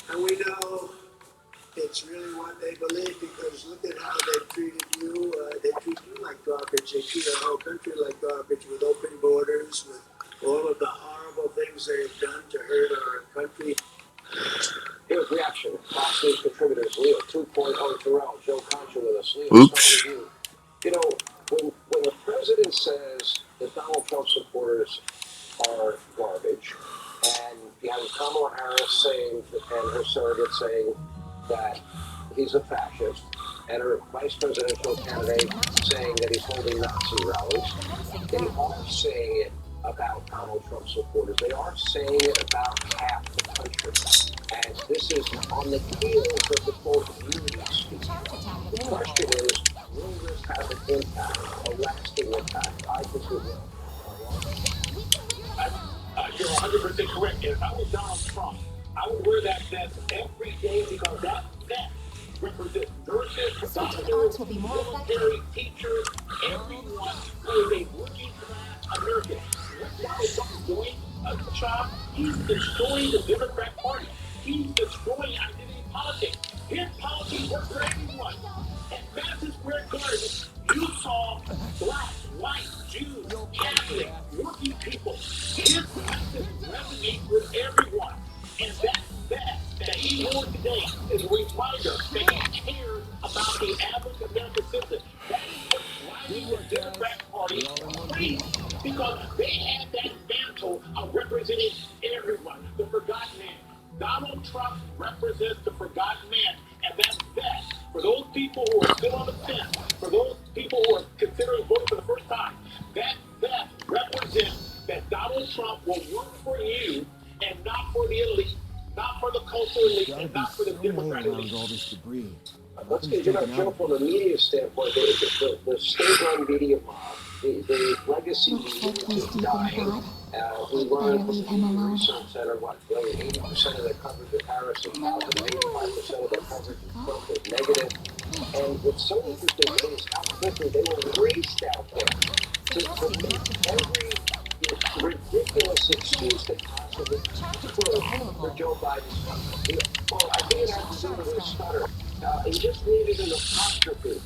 And we know it's really what they believe, because look at how they treated you. They treat you like garbage. They treat our whole country like garbage, with open borders, with all of the horrible things they have done to hurt our country. Here's reaction. Fox News contributors Leo 2.0 Terrell, Joe Concha with us. Leo, Oops. start with you. You know, when the president says that Donald Trump supporters are garbage, and you have Kamala Harris saying, and her surrogate saying that he's a fascist, and her vice presidential candidate saying that he's holding Nazi rallies, they are saying it about Donald Trump supporters. They are saying it about half the country. And this is on the heels of the full community speech. The question is, will this have an impact, a lasting impact? I think it will. You're 100% correct. If I was Donald Trump, I would wear that vest every day, because that vest represents nurses, doctors, military, teachers, everyone who is a working class American. What Donald Trump is doing, Chop, he's destroying the Democrat Party. He's destroying identity politics. His policies work for everyone. At Madison Square Garden, you saw black, white, Jews, Catholic, working people. His message resonates with everyone. And that he wore today is a reminder that he cares about the average American citizen. That is what's driving the Democrat Party crazy, because they had that mantle of representing everyone, the forgotten man. Donald Trump represents the forgotten man, and that's that. For those people who are still on the fence, for those people who are considering voting for the first time, that represents that Donald Trump will work for you and not for the elite, not for the cultural elite, and not for the Democrat elite. All this debris. Let's get you Joe from a media standpoint. The state-run media mob, the legacy media is dying. We learned from the Research Center, 80% of the coverage of Harris is positive, 85% of the coverage of Trump is negative. And what's so interesting is how quickly they were raced out there to make every ridiculous excuse that possibly could for Joe Biden's comment. Well, I think it has to do with his stutter. He just needed an apostrophe.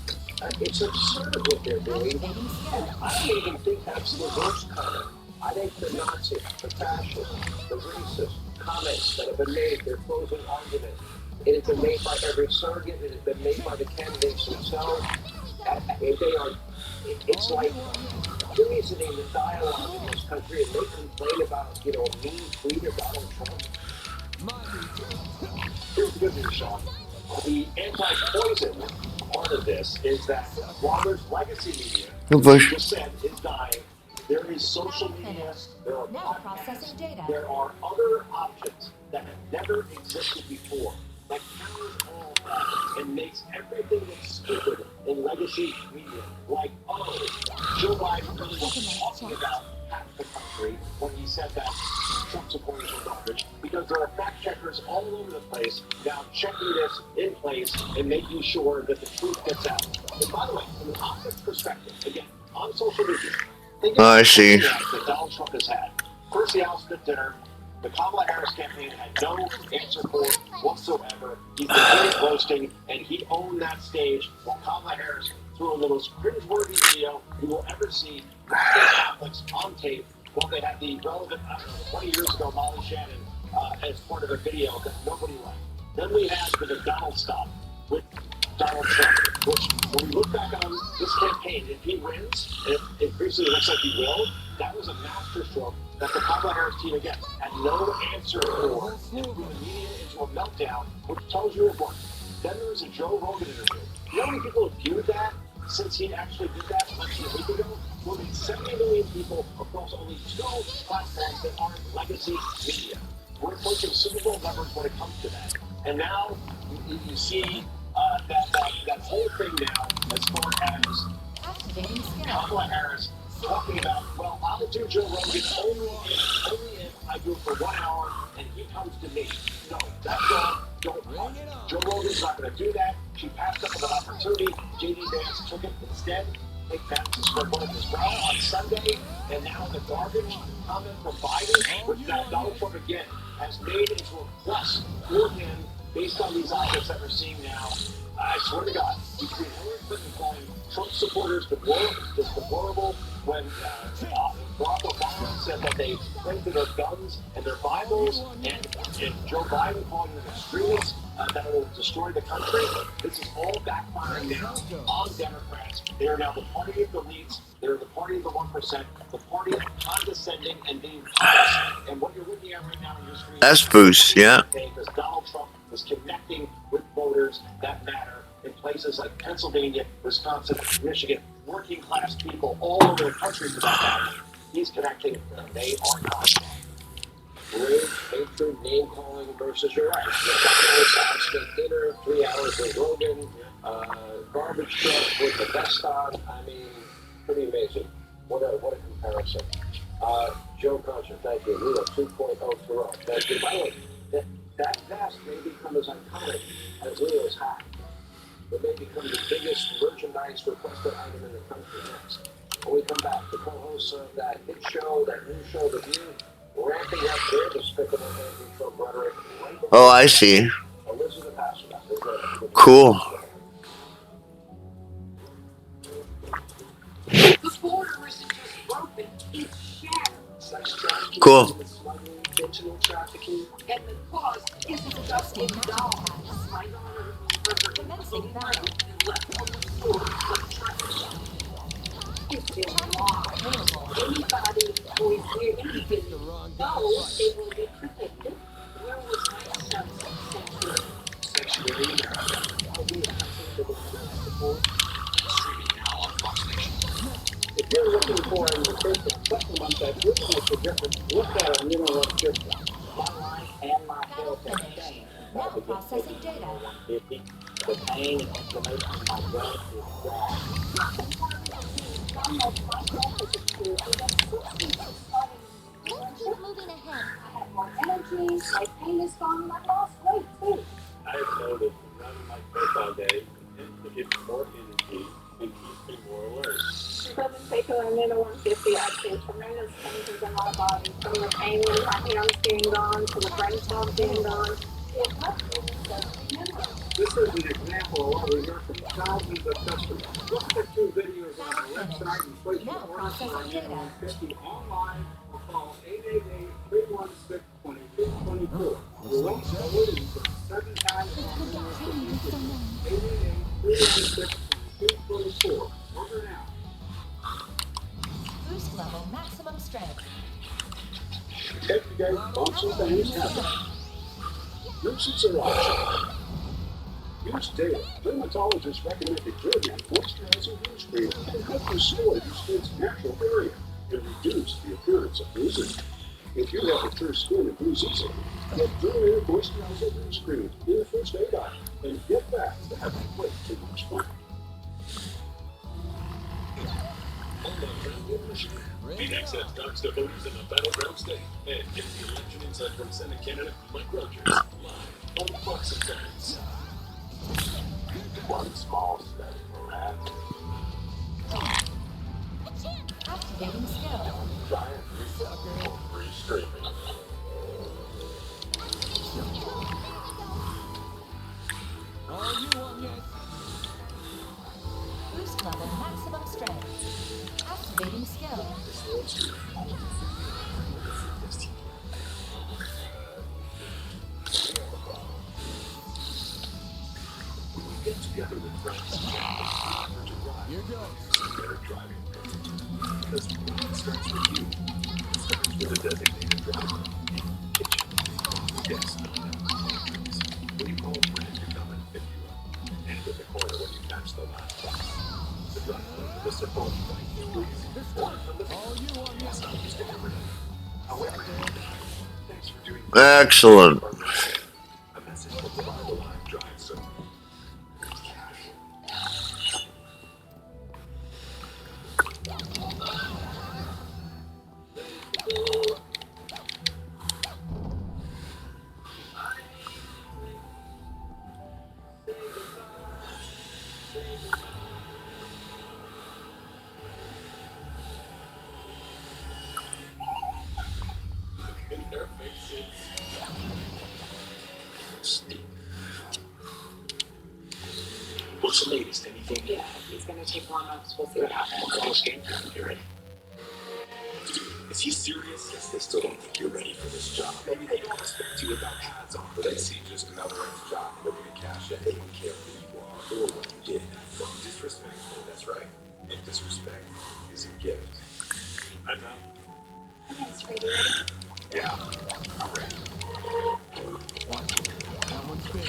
It's absurd what they're doing, and I don't even think that's the worst comment. I think the Nazis, the fascists, the racist comments that have been made, their closing argument, it has been made by every surrogate, it has been made by the candidates themselves. It's like poisoning the dialogue in this country, and they complain about, you know, a mean tweet of Donald Trump. Here's the good news, Sean. The anti-poison part of this is that while there's legacy media, Good which push. you just said is dying, there is social media, there are Now processing podcasts, data. there are other options that have never existed before that counters all that and makes everything look stupid in legacy media. Like, oh, Joe Biden really wasn't talking about half the country when he said that Trump supporters are garbage, because there are fact checkers all over the place now checking this in place and making sure that the truth gets out. And by the way, from an optics perspective, again, on social media, think Oh, about I the see. programs that Donald Trump has had. First, the Al Smith dinner. The Kamala Harris campaign had no answer for it whatsoever. He's been good at roasting, and he owned that stage while Kamala Harris threw a little cringeworthy video you will ever see Catholics on tape when they had the relevant, 20 years ago, Molly Shannon as part of a video that nobody liked. Then we had the McDonald's stop with Donald Trump, which, when we look back on this campaign, if he wins, and it increasingly looks like he will, that was a masterstroke that the Kamala Harris team, again, had no answer for, and threw the media into a meltdown, which tells you it worked. Then there was a Joe Rogan interview. You know how many people have viewed that since he actually did that less than a week ago? More than 70 million people across only 2 platforms that aren't legacy media. We're approaching Super Bowl numbers when it comes to that. And now you see that whole thing now as far as Activating skill. Kamala Harris talking about, well, I'll do Joe Rogan only if I do it for 1 hour and he comes to me. No, that's wrong. Don't run. Joe Rogan's not going to do that. She passed up on an opportunity. J.D. Vance took it instead. Take that to spread one as well on Sunday. And now the garbage comment from Biden, which Donald Trump again has made into a plus for him based on these outlets that we're seeing now. I swear to God, between Hillary Clinton calling Trump supporters deplorable when Barack Obama said that they cling to their guns and their Bibles, and Joe Biden calling them extremists that will destroy the country. This is all backfiring now on Democrats. They are now the party of the elites. They're the party of the 1%, the party of condescending and being pompous. And what you're looking at right now on your screen That's boost, yeah. because Donald Trump is connecting with voters that matter in places like Pennsylvania, Wisconsin, Michigan, working class people all over the country for that matter. He's connecting. They are not. Rage, hatred, name calling versus your right. McDonald's, dinner, 3 hours with Rogan, garbage truck with the vest on. I mean, pretty amazing. What a comparison. Joe Concha, thank you. We are 2.0 through. Thank you. By the way, that vest may become as iconic as Leo's hat. It may become the biggest merchandise requested item in the country next. When we come back, the co-hosts of that hit show, that new show, The View, ramping up their despicable anti-Trump rhetoric. Oh, I see. Elizabeth Hasselbeck. Cool. The border isn't just broken, it's shattered. Sex trafficking, Cool. smuggling, digital trafficking. And the cost isn't just in dollars. My daughter Commencing battle. left on the floor of trafficking. It's been long. Anybody who is near anything knows it will be protected. Where was my son's sanctuary? Sanctuary in America. If you're looking for an nutrition supplement that really makes a difference, look at a mineral system. My life and my health have changed. Now processing data. The pain and inflammation in my joints is gone. Let's keep moving ahead. I have more energy, my pain is gone, and I lost weight too. I've noticed running my course all day tends to give me more energy and keeps me more alert. It doesn't take a minute 150. I've seen tremendous changes in my body, from the pain in my hands being gone to the brain cells being gone. It helps me just remember. This is an example of what we hear from thousands of customers. Look at the 2 videos on our website and place your order for our minimum 50 online or call 888-316-2224. We won't go in for 7 times on 888-316-2224. Order now. level maximum strength. Everyday bumps and things happen. Nuisance are optional. Use daily. Dermatologists recommend detergent, moisturizing hair cream, and help restore your skin's natural barrier and reduce the appearance of bruising. If you have mature skin and bruise easily, get Dermair Moisturizing Hair Cream in the first aid aisle and get back to having way too much fun. Beat excess Docs to voters in the battleground state and get the election insight from Senate candidate Mike Rogers live on Fox and Friends. One small step for man. Activating skill. Giant free streaming. All you want yet? Boost level maximum strength. Activating skill. Get together with friends Here goes. better driving. Because it starts with you. It starts with a designated driver. Kitchen. Yes, when you call a friend to come and pick you up. And at the corner when you catch the last bus. The driver with the support right, please. Or from the All you want yet? stop you stick over. However, thanks for doing Excellent. a message from the live drive so in their faces. Steve. What's the latest? Anything? Yeah, he's gonna take 1 month. We'll see what happens. Almost game time. You ready? Is he serious? Yes, they still don't think you're ready for this job. Maybe they don't respect you without pads on, but they see just another man's job looking to cash in. They don't care who you are or what you did. Don't disrespect me, that's right. And disrespect is a gift. I know. Okay, sweetie. Yeah, I'm ready. That one's big.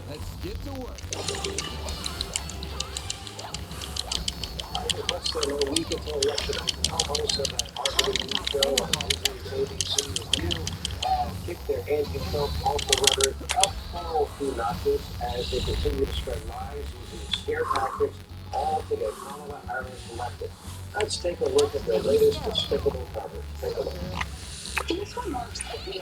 Let's get to work. Less than a week until election, I'm co-host of that marketing show on ABC Review. Kick their anti-Trump awful rhetoric up a few notches as they continue to spread lies using scare tactics, all to get Kamala Harris elected. Let's take a look at their latest despicable coverage. Take a look. This one marks the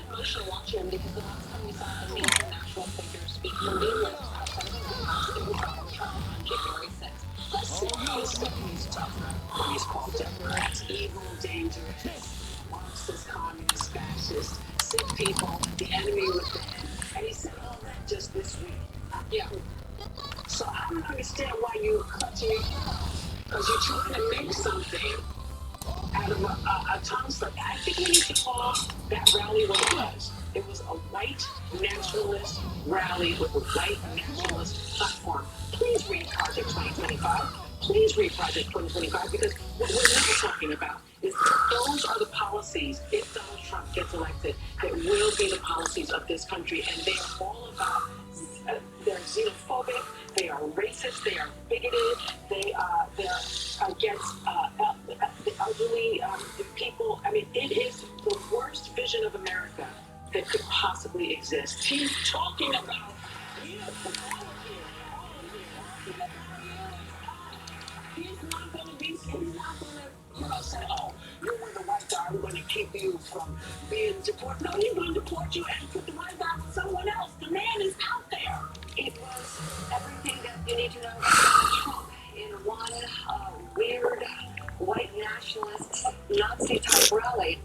emotional watching him because the last time we saw a major national figure speak from being lived outside of the House, it was Donald Trump on January 6th. Let's see how he's he's tough when he's called Democrats evil, dangerous, Marxist, communist, fascist, sick people, the enemy within. And he said all that just this week. Yeah. So I don't understand why you clutching your pearls. Because you're trying to make something out of a Tom Slip. I think we need to call that rally what it was. It was a white nationalist rally with a white nationalist platform. Please read Project 2025. Please read Project 2025 because what we're not talking about is those are the policies, if Donald Trump gets elected, that will be the policies of this country. And they are all about, they're xenophobic, they are racist, they are bigoted, they're against the elderly people. I mean, it is the worst vision of America that could possibly exist. He's talking about you, all of you. He's not going to be, he's not going to, say, oh, you're with the white guy, we're going to keep you from being deported. No, he's going to deport you and put the white guy with someone else. The man is out there. It was everything that you need to know about Trump in one weird white nationalist Nazi type rally.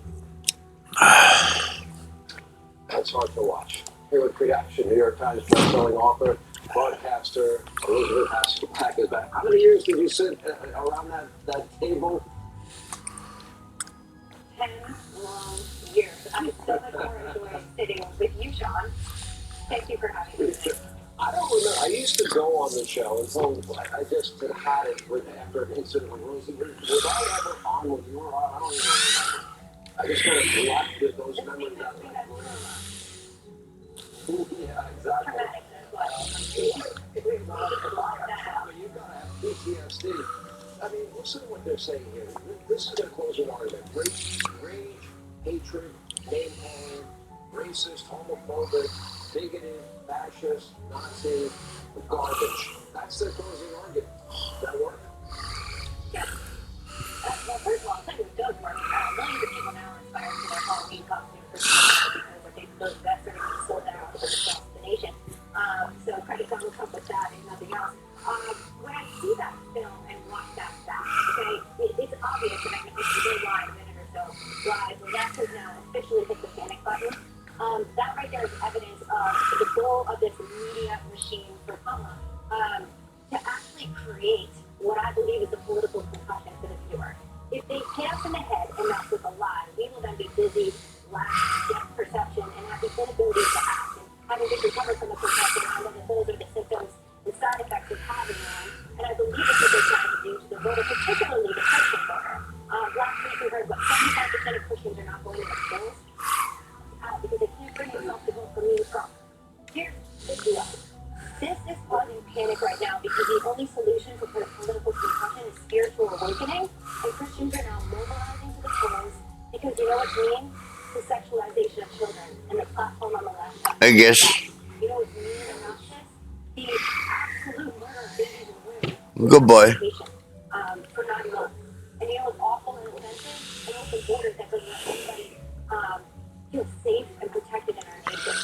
That's hard to watch. Here with reaction, New York Times bestselling author, broadcaster, Elizabeth Hasselbeck is back. How many years did you sit around that table? 10 long years. I so much more enjoy sitting with you, Sean. Thank you for having me. I don't remember. I used to go on the show until I just had it after an incident with Rosie. Was I ever on when you were on? I don't even remember. I just kind of blocked those memories out of my brain. Yeah, exactly. You gotta have PTSD. I mean, listen to what they're saying here. This is their closing argument. Rage, hatred, name calling, racist, homophobic, bigoted, fascist, Nazi, garbage. That's their closing argument. Does that work? Yeah. Well, first of all, I think it does work. Millions of people now are inspired to their Halloween costumes for because those vests are being sold out across the nation. So credit will come with that and nothing else. When I see that film and watch that back, okay, it's obvious, and I think it's a live minute or so live, when that has now officially hit the panic button. That right there is evidence of the goal of this media machine for Puma to actually create what I believe is a political concussion for the viewer. If they hit us in the head and that's with a lie, we will then be busy, lacking depth perception, and have the inability to act. And having just recovered from the concussion, I know that those are the symptoms and side effects of having one. And I believe it's what they're trying to do to the voter, particularly the Christian voter. Last week we heard what 75% of Christians are not going to the polls because they can't bring themselves to vote for me and Trump. Here's the deal. This is causing panic right now because the only solution to political concussion is spiritual awakening, and Christians are now mobilizing to the polls because you know what's mean? The sexualization of children and the platform on the left. I guess. You know what's mean and not this? The absolute murder of babies and women. Good boy. For 9 months. And you know what's awful and offensive? An open border that doesn't let anybody feel safe and protected in our nation.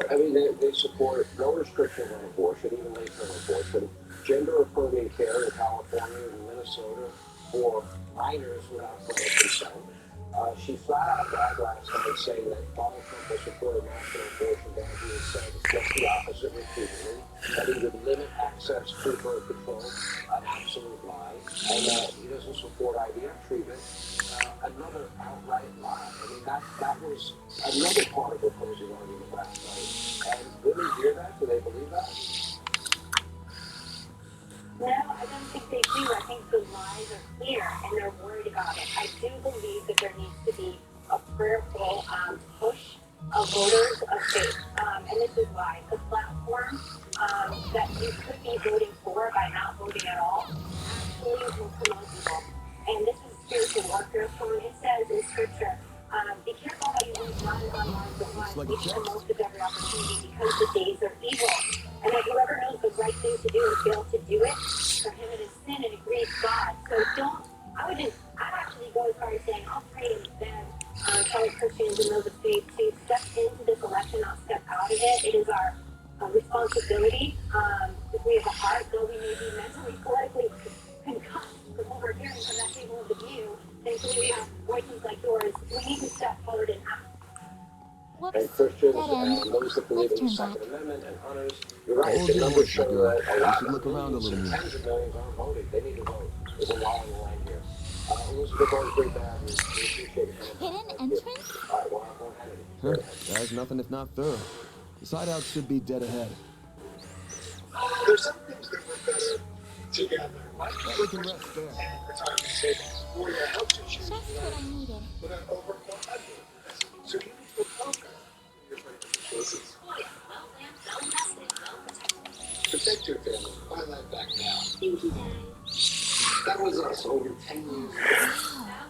I mean, they support no restrictions on abortion, even late-term abortion, gender-affirming care in California and Minnesota for minors without parental consent. She flat out bragged last night saying that Donald Trump will support a national abortion ban. He has said just the opposite repeatedly, that he would limit access to birth control, an absolute lie, and that he doesn't support IVF treatment, another outright lie. I mean, that was another part of the closing argument last night. And women hear that? Do they believe that? No, I don't think they do. I think the lies are clear and they're worried about it. I do believe that there needs to be a prayerful push of voters of faith. And this is why the platform that you could be voting for by not voting at all actually will promote evil. And this is spiritual warfare. So it says in scripture, be careful how you use lies on lies but lies. Make the most of every opportunity because the days are evil. And that whoever knows the right thing to do and fails to do it, for him it is sin and it grieves God. So I'd actually go as far as saying, I'll pray and beg fellow Christians and those of faith to step into this election, not step out of it. It is our responsibility. If we have a heart, though we may be mentally, politically concussed from what we're hearing from that table of the view, thankfully we have voices like yours. We need to step forward and act. And Christians and those that believe in the Second Amendment and others, you're right, the numbers show that a lot of millions and tens of millions aren't voting. They need to vote. There's a lot on the line here. Elizabeth, always great to have you. We appreciate it. Hidden entrance? All right, well, I'm going Sure. That's nothing if not thorough. The side out should be dead ahead. There's some things that work better together. Like We can rest there. and retirement savings, or your health insurance Just what I needed. without over 400. So you need to focus on your financial choices. Protect your family. Buy life back now. Thank you, Daddy. That was us over 10 years ago. Now,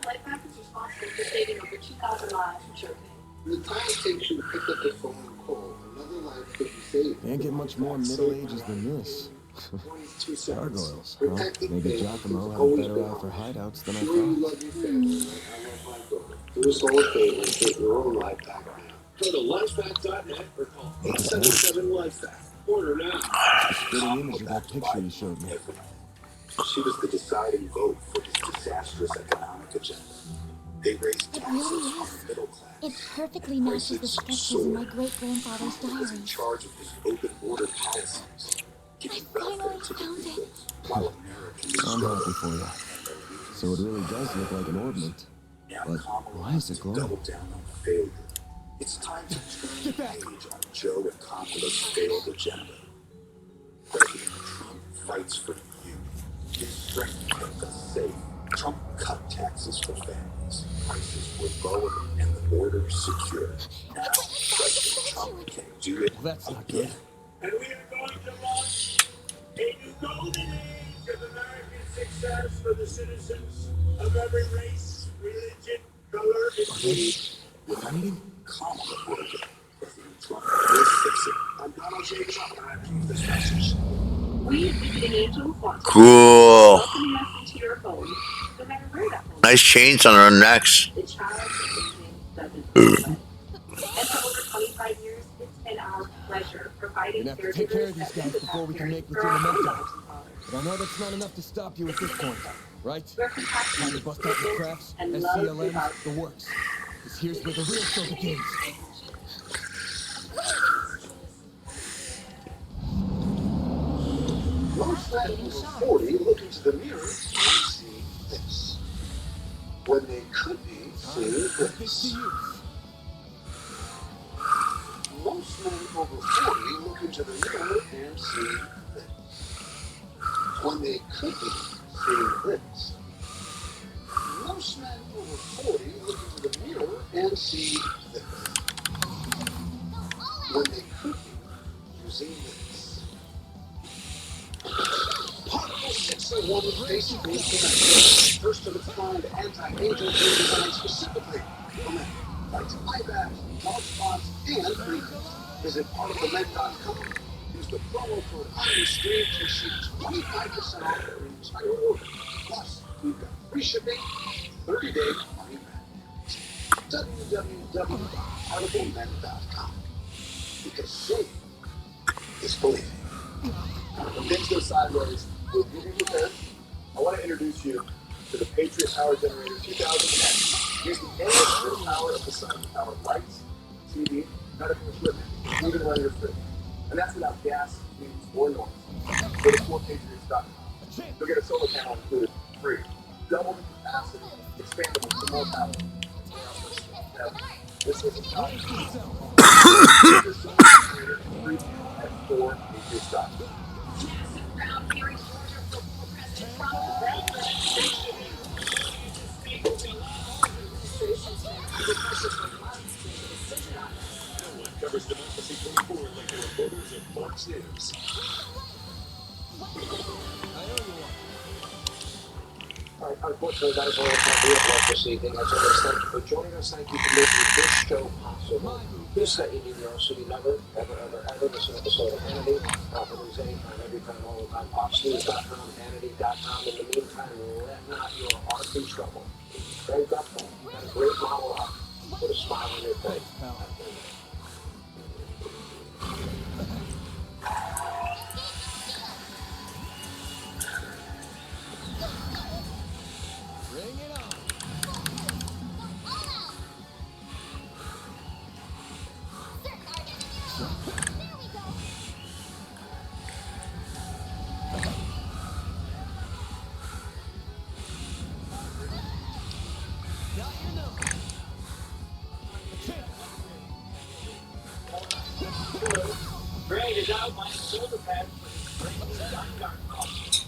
LifePack is responsible for saving over 2,000 lives in Turkey. The time it takes you to pick up the phone and call, another life could be saved. Can't get much more Middle Ages than this. 22 seconds. Gargoyles. Well, Protecting maybe family Giacomo has had a always better been eye for ours. hideouts than I Sure you thought. love your family like I love my daughter. Do us all a favor and take your own life back now. Go to lifeback.net or call 877-LIFEBACK. Order now. Spitting image of that picture you showed me. She was the deciding vote for this disastrous economic agenda. They raised It taxes really on is. the middle class. It perfectly matches the sketches in my great-grandfather's Who was in diary. charge of his open border policies, giving finally welfare to the found it. people, while Americans I'm struggled. happy for you. So it really does look like an orbment. Now But Kamala why is wants it to glowing? double down on failure. It's time to turn the page on Joe and Kamala's failed agenda. President Trump fights for you. His strength kept us safe. Trump cut taxes for families. Prices were lower and the border secure. Now, President Trump can do it Well, that's not again. good. And we are going to launch a new golden age of American success for the citizens of every race, religion, color, and creed. With Kamala working, President Trump will fix it. I'm Donald J. Trump, and I approve this message. We at Visiting Angels want to Cool. welcome us into your home, no matter where that home Nice is. chains on our necks. The challenge of aging doesn't go away. And for over 25 years, it's been our pleasure We're providing gonna have to take care of these guys before we can make with your memento. But I know that's not enough to stop you at this point, right? We're Time compassionate, to bust out your crafts, and love SCLMs, the works. Because here's where the real show begins. Most men over 40 look into the mirror and see this. When they could be seeing this. Most men over 40 look into the mirror and see this. When they could be seeing this. Most men over 40 look into the mirror and see this. When they could be using this. Particle 601 basically connected. First of its kind anti-aging being designed specifically for men. Fights eye bags, dark spots, and wrinkles. Visit particlemen.com. Use the promo code on the screen to receive 25% off your entire order. Plus, we've got free shipping, 30-day money back. www.particlemen.com. Because seeing is believing. When things go sideways, we'll give you the best. I want to introduce you to the Patriot Power Generator 2010. Use the endless grid power of the sun to power lights, TV, medical equipment, even when you're free. And that's without gas, fumes, or noise. Go to 4patriots.com. You'll get a solar panel included free. Double the capacity, expandable for more power. This is a top. Your solar generator free at 4patriots.com. Covers democracy 24 like the reporters at Fox News. All right, unfortunately, that is all the time we have left this evening. As always, thank you for joining us. Thank you for making this show possible. Please set your email so you never, ever miss an episode of Hannity. Properties anytime, every time, all the time. FoxNews.com, Hannity.com. In the meantime, let not your heart be troubled. Very grateful. And a great monologue. Put a smile on your face. Bring it on. Greg is out my shoulder pad for his great shotgun coffee.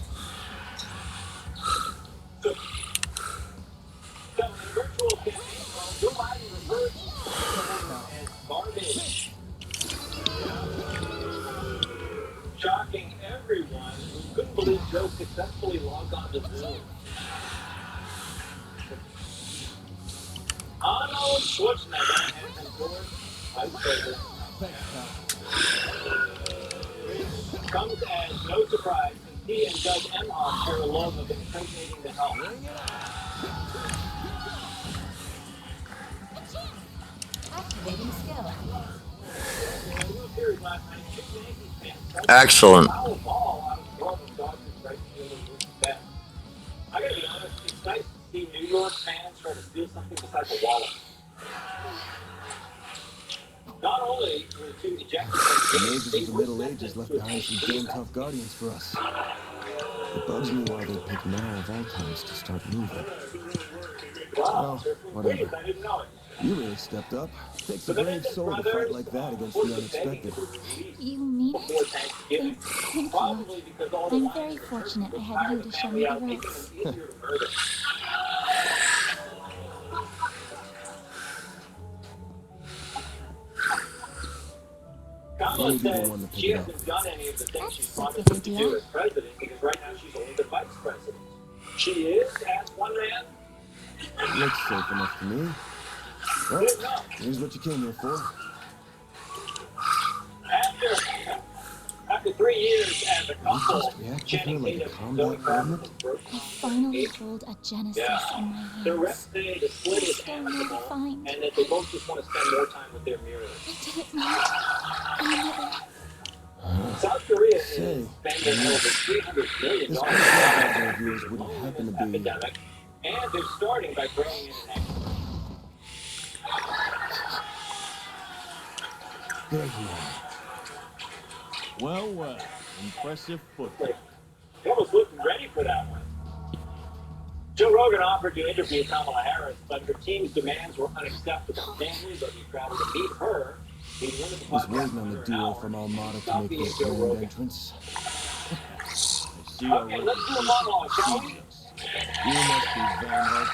So, in a virtual campaign called Joe Biden Reverse and Garbage. Shocking everyone who couldn't believe Joe successfully logged on to Zoom. Arnold Schwarzenegger has endorsed Vice President. Comes as no surprise since he and Doug Emhoff share a love of impregnating the help. Activating skill. In a new series last night, two Yankees fans tried to Excellent. foul a ball out of Northern Dodgers right fielder Mookie Betts. I gotta be honest, it's nice to see New York fans try to steal something besides a wallet. Not only were the two ejected The from the mages game, of the Middle Ages left behind some damn tough guardians for us. It bugs me why they pick now of all times to start moving. Wow, Oh, whatever. I didn't know it. You really stepped up. Takes a So the brave Menendez soul to brothers, fight like that against were the begging unexpected. to release You mean before it? Thanksgiving. Thank you. Probably because all the I'm wine very and the turkey fortunate I was had tired you the to show family me the out, making them ropes. easier to murder. Let Kamala me be the says one to pick she it up. hasn't done any of the things she's That's a promised good to idea. do as president because right now she's only the vice president. She is, as one man, Looks safe enough to me. Well, good enough. here's what you came here for. After 3 years as a You couple, just react to her Channing like a Tatum and combat Zoe Kravitz remnant? broke I up. finally hold a Genesis Yeah. in my The hands. rest say the split is Still more to amicable find. and that they both just want to spend more time with their mirrors. I didn't want grandmother. South Korea Say, is spending over $300 million this on grandfather of yours the wouldn't happen to loneliness be... epidemic, and they're starting by bringing in an expert. There you are. Well, well. Impressive footwork. He was looking ready for that one. Joe Rogan offered to interview Kamala Harris, but her team's demands were unacceptable. Family, but he traveled to meet her. He limited the Was podcast waiting on the under an duo hour. from Almada to Stop make being their Joe grand Rogan. entrance. I see our Okay, let's do a monologue, shall we? reputation You must be Van Hart,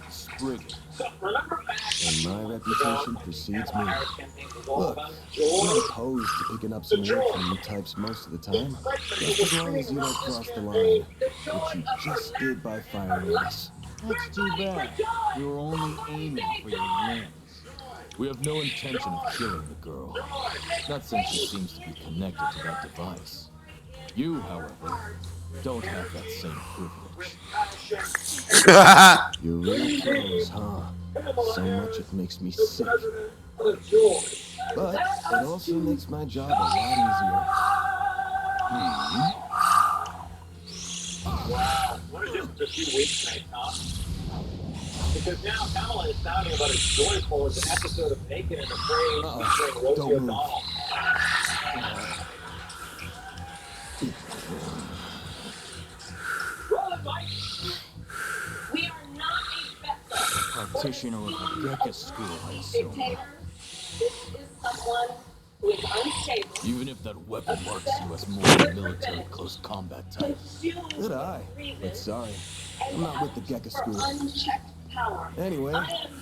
Spriggan. So, remember back And my reputation precedes me. Harris campaign was all Look, about I'm joy. not opposed to picking up some work from you types most of the time. Just as long as you don't cross the line, which you just did by firing us. That's too bad. We were only aiming for your limbs. We have no intention of killing the girl. Not since she seems to be connected to that device. You, however, don't have that same privilege. You're really close, huh? So much it makes me sick. But it also makes my job a lot easier. Wow, what a difference a few weeks makes, huh? Because now Kamala is sounding about as joyful as an episode of Naked and Afraid featuring Rosie Don't move. O'Donnell. Roll it, Mike! We are not a vessel. Practitioner of the Gekka school, I assume. Dictator. This is someone who is unstable. Even if that weapon marks you as more of a military close combat type. Good eye. But sorry, I'm not with the Gekka school. Unchecked power. Anyway,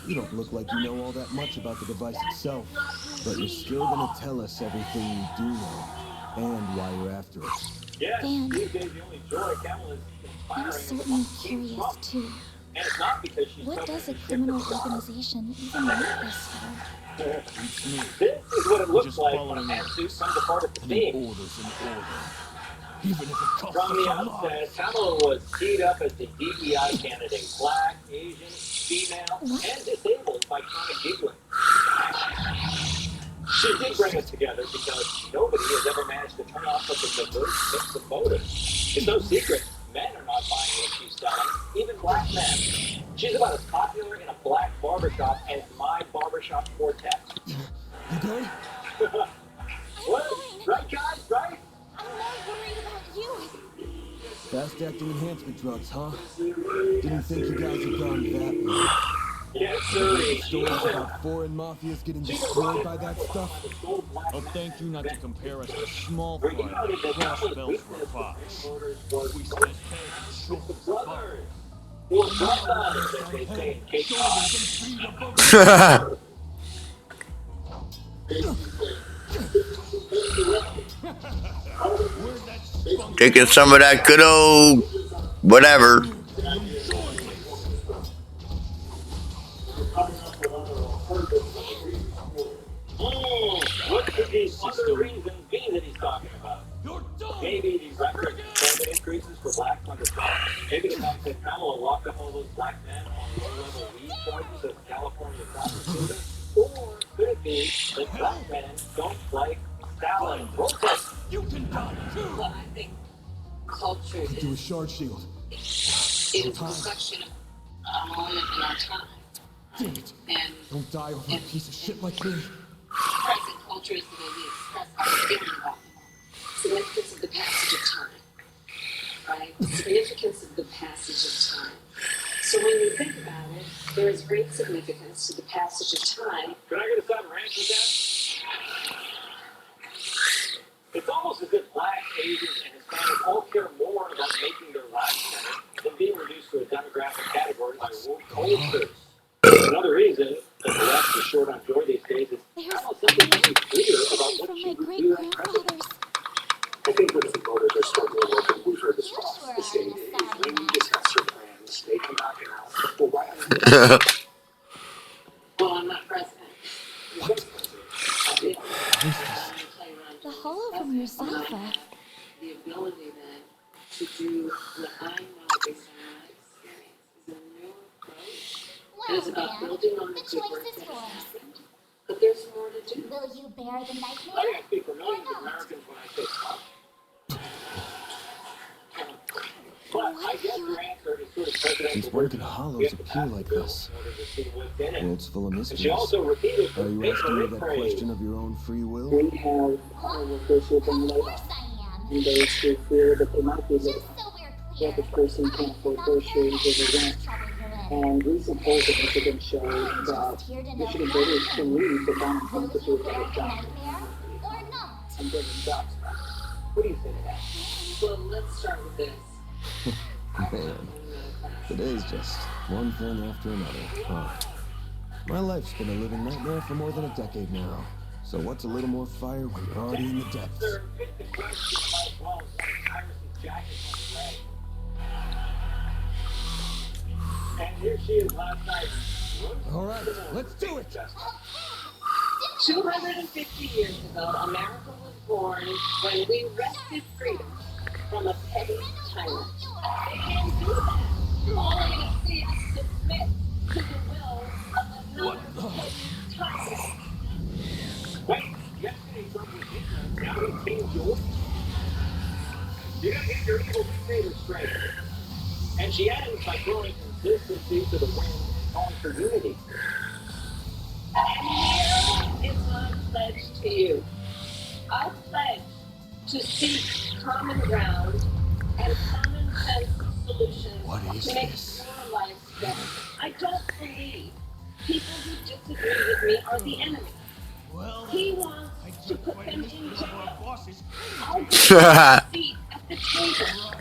you don't look like you know all that much about the device itself. But you're still gonna tell us everything you do know. And why you're after it. Yes, Dan, these days the only joy Kamala is I'm inspiring certainly is curious Trump. too. And it's not because she's What helping does a to shift criminal the problem. organization even want this for? It's me. This is what it looks Just like following when a orders. pantsuit comes apart at the I need seams. orders in order. Even if it costs From the us our outset, lives. Kamala was teed up as the DEI candidate, black, Asian, female, and disabled by chronic giggling. She did bring us together because nobody has ever managed to turn off such a diverse mix of voters. It's no secret, men are not buying what she's selling, even black men. She's about as popular in a black barbershop as my barbershop quartet. You good? What? Right, guys? Right? I'm more worried about you. Fast-acting enhancement drugs, huh? Didn't think you guys had gone that low. Yes, sir. Stories about foreign mafias getting destroyed by that stuff? Oh, thank you not to compare us to small fry like cross bells for a fox. We stand head and shoulders above. Or brothers, as they say in Cape Cod. Where'd that spunk Taking some of that good old whatever. What could these other reasons be that he's talking about? You're done! Maybe the record employment increases for blacks under Trump. Maybe the fact that Kamala locked up all those black men on low-level weed charges as California prosecutor. Or could it be that black men don't like salad? You can die too! Well, I think culture Do a is shard shield. a reflection of a moment in our time. Damn it. And Don't die over a piece of shit like me. present culture is the way we express our feeling about significance of the passage of time. Right? Significance of the passage of time. So when you think about it, there is great significance to the passage of time. Can I get a sudden ranch with that? It's almost as if Black, Asians, and Hispanics all care more about making their lives better than being reduced to a demographic category by world cultures. Another reason that the left is short on joy these days is There's how simply to be clear about what from she my would great do as president. grandfathers. I think Muslim voters are struggling with it. We've heard this You across sure the state. are in a sorry When you mess. discuss your plans, they come knocking out. Well, why are Well, I'm not president. What? Yeah. The hollow from your sofa. The ability then to do what I know based on my experience is a new approach. And it's Well, about then, building on the the good choice work is that has yours. happened. But there's more to do. Will you bear the I think I nightmare? speak for millions of Americans when I say stop. But I guess your answer is sort of presidential. Since when can hollows appear like this? World's full of And mysteries. she also repeated Are you asking me that phrase. question of your own free will? We have workers who have been Of laid course off. I am. And those who fear that they might be laid Just off. so we're The clear, average person can't afford groceries or rent. trouble you're in. And recent polls in Michigan show I'm that just here to know Michigan how voters you can think. leave the town Will to do you a bear better the job nightmare or not? and getting jobs back. What do you say to that? Well, let's start with this. Man, today's just one thing after another. Huh. My life's been a living nightmare for more than a decade now. So what's a little more fire when you're already in the depths? Sir, pick the question about balls like Iris's jacket on red. And here she is last night. All right, let's do it. 250 years ago, America was born when we wrested freedom from a petty tyrant. And do that. All you see is submit to the will of another petty tyrant. Wait, yesterday Trump was Hitler, now he's King George. You gotta get your evil dictator straight. And she ends by throwing consistency to the wind and calling for unity. And here is my pledge to you. I pledge to seek common ground and common sense solutions What is to make this? your life better. I don't believe people who disagree with me are the enemy. He wants to put them in jail. I'll give you a seat at the table.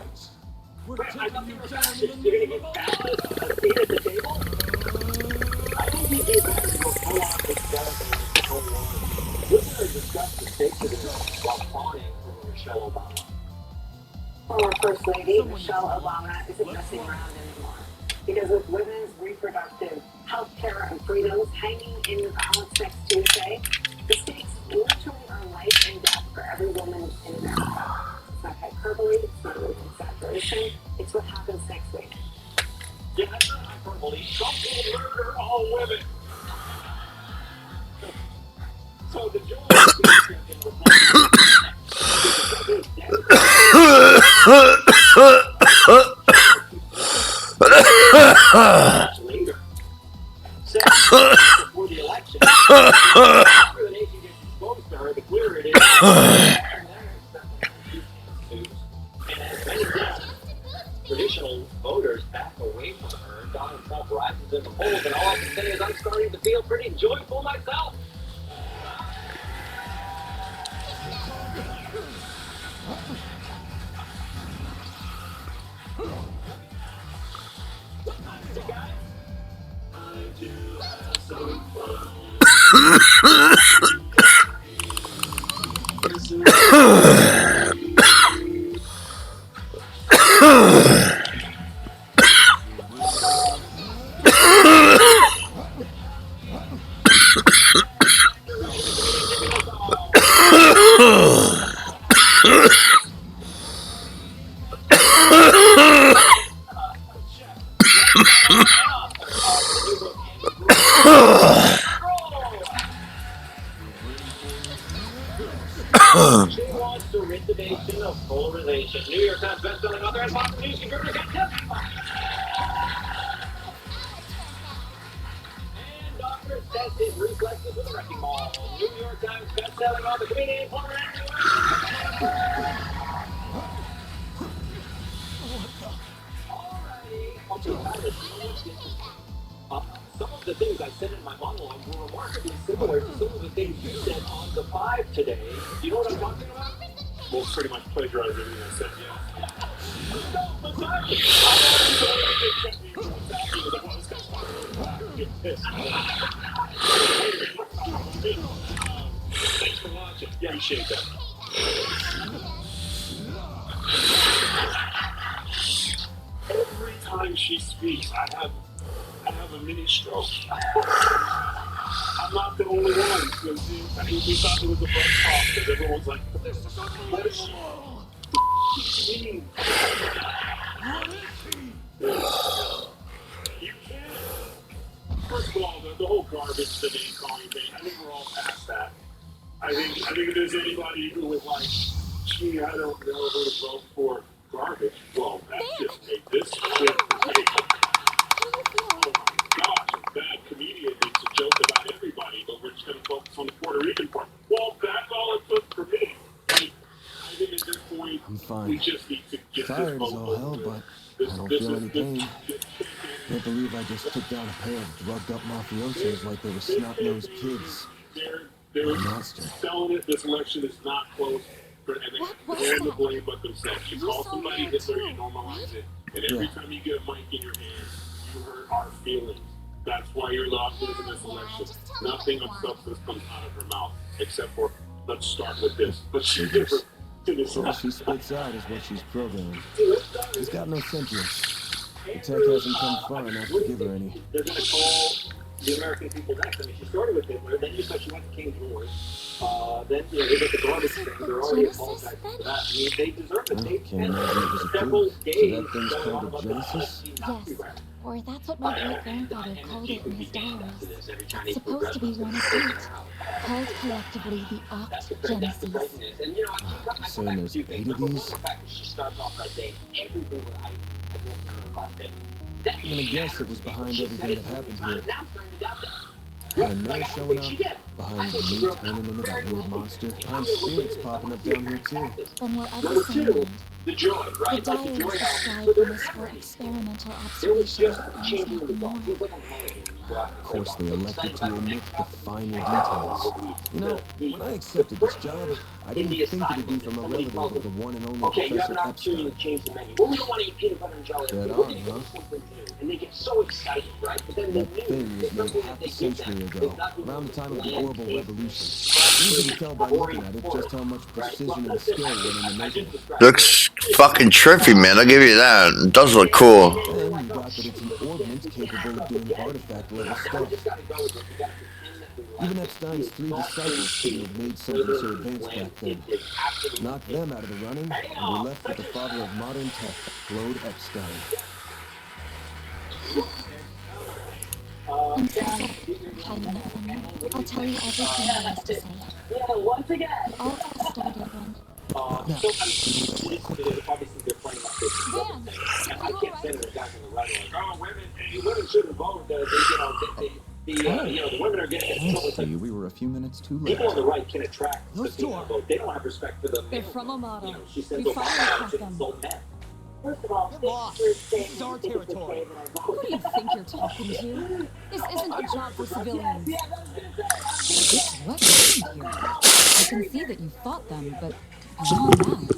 Wait, I thought you were fascist. You're gonna get fascist a seat at the table? I don't think you guys go full on hysterical in the whole world. We're gonna discuss the stakes of this while fawning over Michelle Obama. Former First Lady Michelle Obama isn't messing around anymore. Because with women's reproductive health care and freedoms hanging in the balance next Tuesday, the stakes literally are life and death for every woman in America. It's not hyperbole, it's not an exaggeration, it's what happens next week. Yeah, that's not hyperbole. Trump will murder all women. So the joy of being in later. Before the election, the longer the nation gets exposed to her, the clearer it is. And as many traditional voters back away from her, Donald Trump rises in the polls, and all I can say is I'm starting to feel pretty joyful myself. She wants to rid the nation of polarization. New York Times bestselling author and Fox News contributor got testified. And doctors test his reflexes with a wrecking ball. New York Times bestselling author, comedian, former actor. Alrighty, Some of the things I said in my monologue were remarkably similar to some of the things you said on the 5 today. You know what I'm talking about? Well, pretty much plagiarized everything I said, yeah. Thanks for watching. Yeah, appreciate that. Every time she speaks, I have a mini stroke. I'm not the only one. Because we thought it was a bug talk, because everyone's like, what is she? Mean? You can't. First of all, the whole garbage to name calling thing, I think we're all past that. I think if there's anybody who was like, gee, I don't know who to vote for garbage, well, that just made this shit great. Oh my gosh, a bad comedian makes a joke about everybody, but we're just going to focus on the Puerto Rican part. Well, that's all it took for me. Like, I think at this point, I'm fine. we just need to get Tired this as vote all hell, over. but I don't feel any pain. Can't believe I just took down a pair of drugged-up mafiosos like they were snot-nosed kids. They're monster. telling it this election is not close, and they're to blame but themselves. You call somebody Hitler, you normalize it, and every time you get a mic in your hand, you hurt our feelings. That's why you're not losing this election. Nothing of substance comes out of her mouth, except for, let's start with this. But she different to this. All she spits out is what she's programmed. She's got no sentience. The tech hasn't come far enough to give her any. They're going to call the American people next. I mean, she started with Hitler, then you said she went to King George. Then, they got the garbage thing. They're already apologizing for that. I mean, they deserve it. They Can't imagine it was a several coup. So days that thing's called a Genesis? Yes, or that's what my great-grandfather called it in his diaries. It's supposed to be one of 8, called collectively the Oct Genesis. You're saying there's 8 of these? I'm gonna guess it was behind everything that happened here. And they're showing up behind me turning into that weird monster. Behind spirits popping up down here too. Then wherever someone, The joy, the right? diaries describe them as for experimental observation and nothing more. Of course, they elected to omit the finer details. You know, when I accepted this job, I didn't think it'd be from a relative of the one and only Okay, you have Professor an opportunity Epstein. to change the menu. Well, we don't want to eat peanut butter and jelly. Dead We're on, going to give huh? them something new. And they get so excited, right? But then That the thing news, was the made something half that a they give century them ago, is not around the time of the bland Horrible taste. Revolution. Easy to tell by looking at it just how much precision and skill went into making it. Looks fucking trippy, man. I'll give you that. It does look cool. Then you got that it's an ordnance capable of doing artifact-level stuff. Even Epstein's 3 disciples couldn't have made something so advanced back then. Knocked them out of the running, and we're left with the father of modern tech, Claude Epstein. I'm sorry for hiding it from you. I'll tell you everything there is to say. Once again. It all started when... Obviously they're playing up this. Dan, I can't say that the guys in the right are like, oh, women shouldn't vote. The women are getting Let's see, we were a few minutes too late. people on the right can attract the Those two female are. vote. They don't have respect for the they're male. from Amada. She says We finally caught to them. insult men. First of all, boss. This is our territory. Who do you think you're talking to? This isn't a job for civilians. What happened here? I can see that you fought them, but beyond that...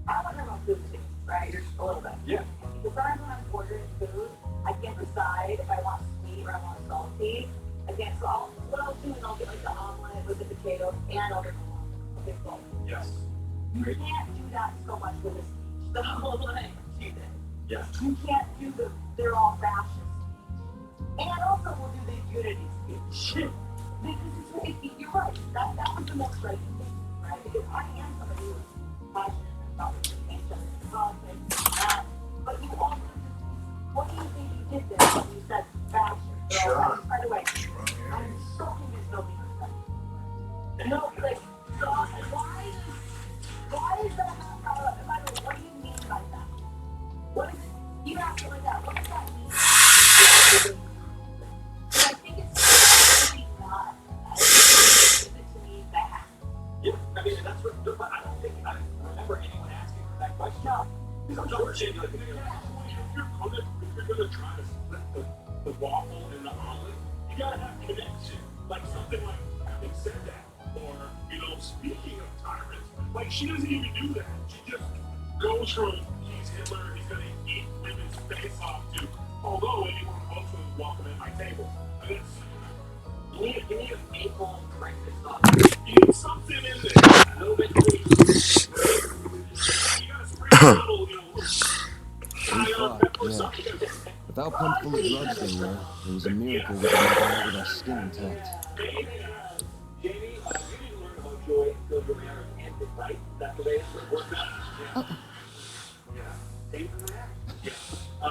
I want to know food too, right? A little bit. Yeah. Because I'm when I'm ordering food, I can't decide if I want sweet or I want salty. I can't, so what I'll do is I'll get like the omelet with the potatoes and I'll get the big bowl. Yes. You can't do that so much with this speech. The whole like, do this. Yes. You can't do they're all fascist. And also we'll do the unity speech. Because you're right. That was the most striking thing, right? Because I am somebody who is passionate about education, politics, but you also, what do you think you did there when you said fashion? Sure. By the way, I'm so convinced nobody respects. No, like, so why is that not how, by the way, what do you mean by that? What is it? You ask it like that, what does that mean? But I think it's really not as to me bad. Yeah. I mean, that's what. But I don't think I remember anyone asking that question up. I'm not saying like, if you're gonna try to split the waffle and the omelet, you gotta have connection. Like something like having said that. Or, speaking of tyrants, like she doesn't even do that. She just goes from he's Hitler, he's gonna eat women's face off to although anyone else was welcome at my table. And You need a maple breakfast sauce. you need something in there. A little bit sweet. You gotta sprinkle a little, We fought, yeah. Without pump full of drugs they were, it was a miracle we could make it out with our skin intact. Jamie, you didn't learn about joy until your marriage ended, right? That's the way it worked out? Oh, Yeah. Same for that?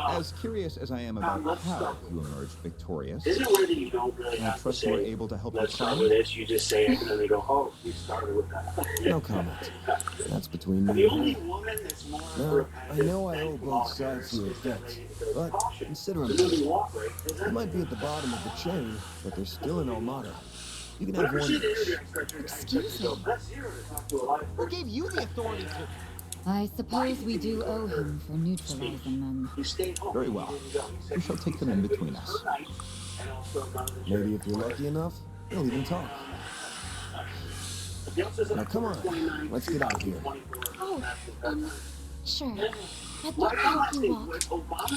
As curious as I am about how you emerged victorious, Isn't it weird that you don't really and I have to trust you were say, able to help your let's start client? with this, you just say it, and then they go, oh, you started with that. No comment. That's between The me and only you. woman that's more Now, I know I owe both sides to your debt, but consider them. I might be at the bottom of the chain, but there's still an Armada. You can have one each. excuse me. Who gave you the authority to? I suppose we do owe him for neutralizing them. Very well. We shall take them in between us. Maybe if you're lucky enough, they'll even talk. Now come on, let's get out of here. Oh, sure. I'd love to help you walk.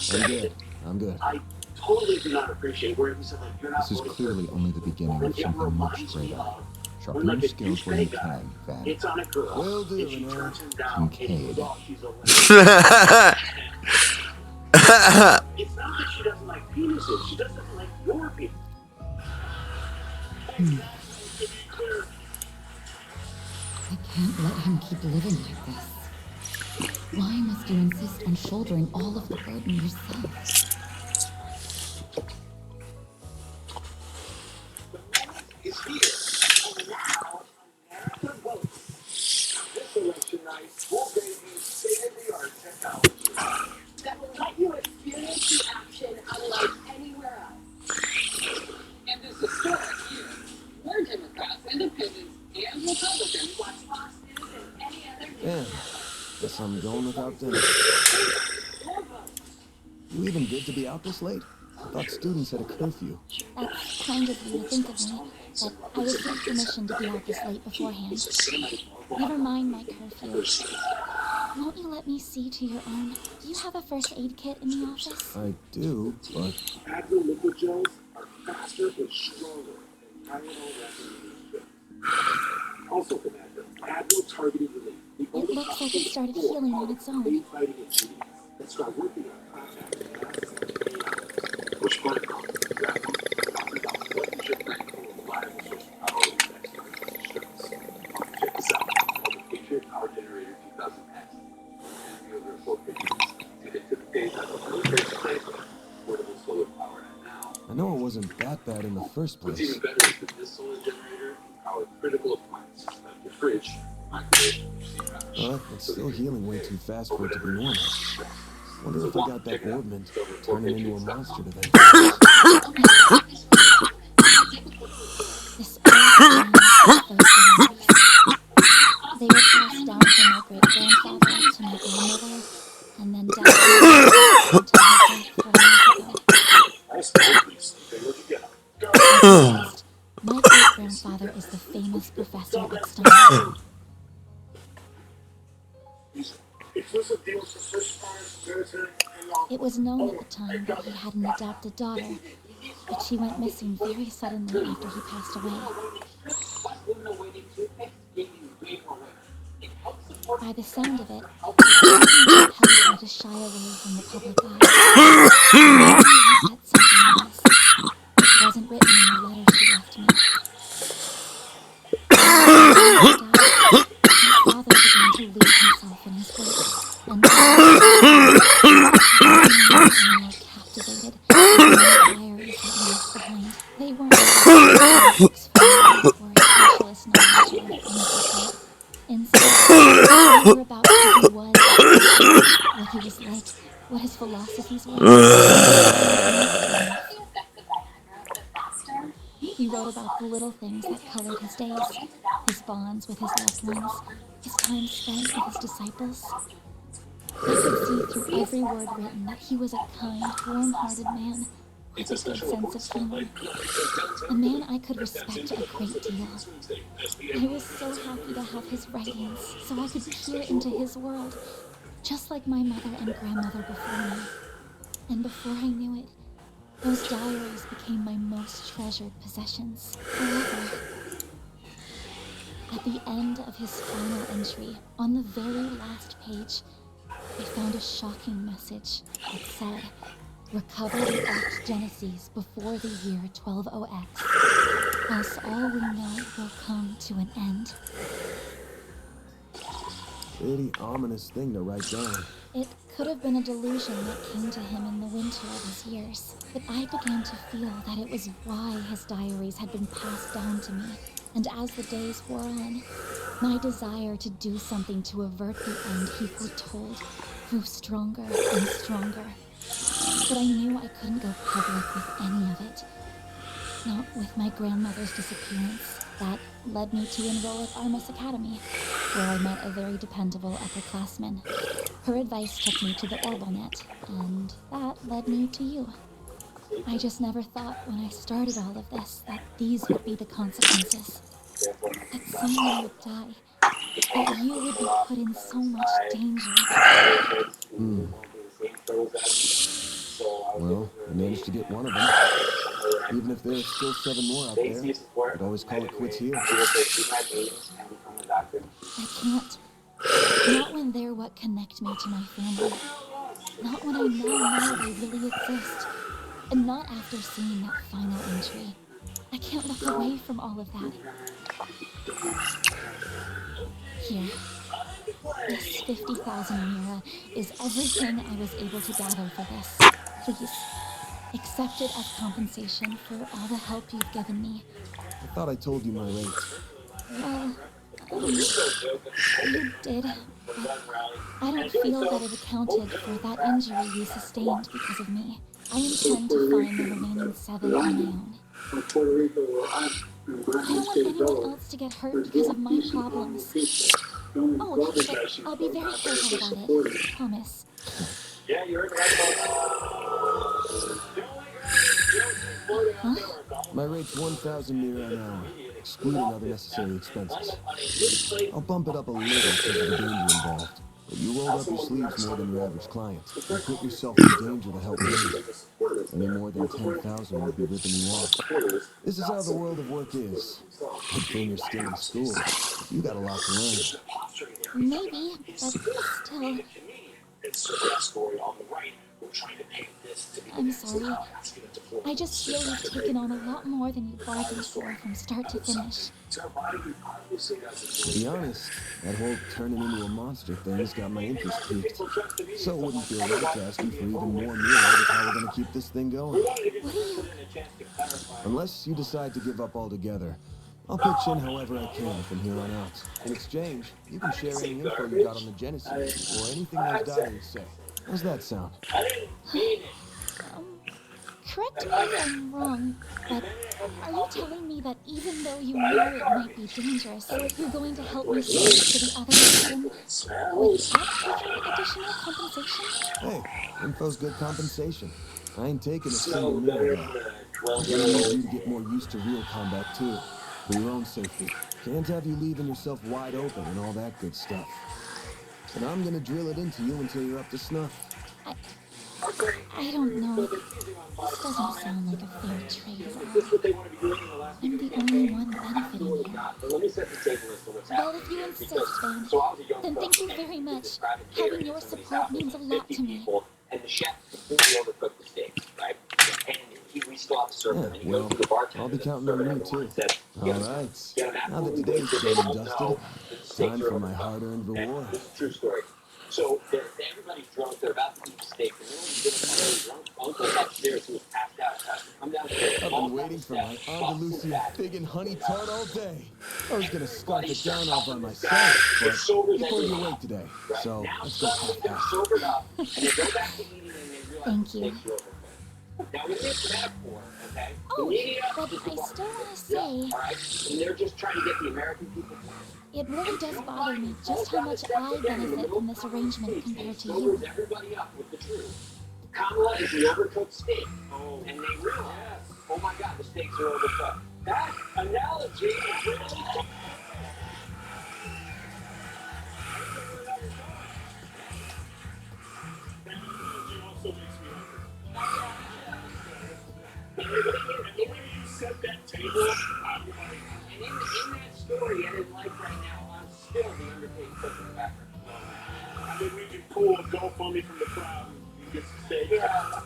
I'm good. I totally do not appreciate where you said like you're not This is voting clearly for only the beginning of something much greater. Sharpen like your a skills where you douchebag can, Van. It's on a girl. Will do, If she man. turns him down, Kincaid. she's a lesbian. It's not that she doesn't like penises, she doesn't like your penis. I can't let him keep living like this. Why must you insist on shouldering all of the burden yourself? Is here. And now, America votes. This election night, we'll bring you state-of-the-art technology That will let you experience the action unlike anywhere else. And this historic year, more Democrats, Independents, and Republicans Watch Fox News and any other news Damn. Guess I'm going without dinner. or vote. You even good to be out this late? I thought students had a curfew. That's kind of you to think of me, but I received permission to be out this late beforehand. Never mind my curfew. Won't you let me see to your own? Do you have a first aid kit in the office? I do, but Advil liquid gels are faster and stronger than Tylenol rapid release. Also from Advil targeted relief. It looks like it started healing on its own. Fighting disease. Let's start working on contact. Which part of what is your brain full of reliable source of power with next check this out. The Patriot Power Generator 2000X. And the other 4 pictures. Get it to the page on the military place. Portable solar power now. I know it wasn't that bad in the first What's place. even better is that this solar generator can power critical appliances like your fridge, microwave, But it's still healing way too fast for it to be normal. Wonder if I got that Boardman turning into a monster to them. This old those beliefs. They were passed down from my great-grandfather to my grandmother, and then down until her death 4 years ago. I suppose these things would you get? First, my great-grandfather is the famous professor at Stanford. Exclusive deals for search warrants, military, and law. It was known at the time that he had an adopted daughter, but she went missing very suddenly after he passed away. By the sound of it, he compelled me to shy away from the public eye. That's something else. It wasn't written in the letter she left me. My father began to lose himself in his work, and more captivated by the diaries that he left behind. They weren't books or specialist knowledge or anything. Instead, they were about who he was, what he was like, what his philosophies were. He wrote about the little things that colored his days, his bonds with his loved ones, his time spent with his disciples. I could see through every word written that he was a kind, warm-hearted man with a good sense of humor. A man I could respect a great deal. I was so happy to have his writings, so I could peer into his world, just like my mother and grandmother before me. And before I knew it, those diaries became my most treasured possessions. However, at the end of his final entry, on the very last page, I found a shocking message that said, "Recover the Arch Genesis before the year 120X, else all we know will come to an end." Pretty ominous thing to write down. It could have been a delusion that came to him in the winter of his years, but I began to feel that it was why his diaries had been passed down to me. And as the days wore on, my desire to do something to avert the end he foretold grew stronger and stronger. But I knew I couldn't go public with any of it. Not with my grandmother's disappearance. That led me to enroll at Armus Academy, where I met a very dependable upperclassman. Her advice took me to the Orbalnet, and that led me to you. I just never thought when I started all of this that these would be the consequences. That someone would die. That you would be put in so much danger. Well, I managed to get one of them. Even if there's still 7 more out there, I'd always call it quits here. I can't. Not when they're what connect me to my family. Not when I know they really exist. And not after seeing that final entry. I can't look away from all of that. Here. This 50,000 lira is everything I was able to gather for this. Please, accept it as compensation for all the help you've given me. I thought I told you my rate. Well, you did, but I don't feel that it accounted for that injury you sustained because of me. I intend to find the remaining 7 on my own. I don't want anyone else to get hurt because of my problems. Oh, but I'll be very careful about it. Promise. Yeah, you're in the right Huh? My rate's 1,000 lira an hour, excluding other necessary expenses. I'll bump it up a little because of the danger involved. But you rolled up your sleeves more than your average client. You put yourself in danger to help me. Any more than 10,000 would be ripping you off. This is how the world of work is. Good thing you're still in school. You got a lot to learn. Maybe, but still. I'm sorry. I just feel you've taken on a lot more than you bargained for from start to finish. To be honest, that whole turning into a monster thing has got my interest piqued. So it wouldn't feel right to ask you for even more meal with how we're going to keep this thing going. What do you... Unless you decide to give up altogether, I'll pitch in however I can from here on out. In exchange, you can share any info you got on the Genesis, or anything those diaries say. How's that sound? Correct me if I'm wrong, but are you telling me that even though you know it might be dangerous, you're going to help me spread it to the other children without taking additional compensation? Hey, info's good compensation. I ain't taking a single meal though. I'm gonna need you to get more used to real combat too, for your own safety. Can't have you leaving yourself wide open and all that good stuff. And I'm gonna drill it into you until you're up to snuff. I don't know. This doesn't sound like a fair trade at all. I'm the only one benefiting here. Well, if you insist, then thank you very much. Having your support means a lot to me. And the chef completely overcooked the steak, right? And we still have to serve them. And he goes to the bartender. I'll be counting on you too. All right. Now that today's done and dusted, time for my hard-earned reward. This is a true story. So everybody's drunk. They're about to eat steak. And then drunk uncle's upstairs who was passed out. Come downstairs. I've been waiting for my Aunt Lucia fig and honey tart all day. I was gonna scarf it down all by myself, but you pulled your weight today. So let's go half-half. Sobered up. And they go back to eating and they realize Thank you. Now, with this metaphor, okay? Oh, but I still want to say... All right? And they're just trying to get the American people... It really does bother me just how much I benefit from this arrangement compared to you. Everybody up with the truth. Kamala is the overcooked steak. Oh. And they realize, oh my God, the steaks are overcooked. That analogy is really also makes me hungry. And the way you set that table, I'm like, and in that story, and in life right now, I'm still the underpaid cook in the background. I mean, we can pull a GoFundMe from the crowd and get some steak. Yeah.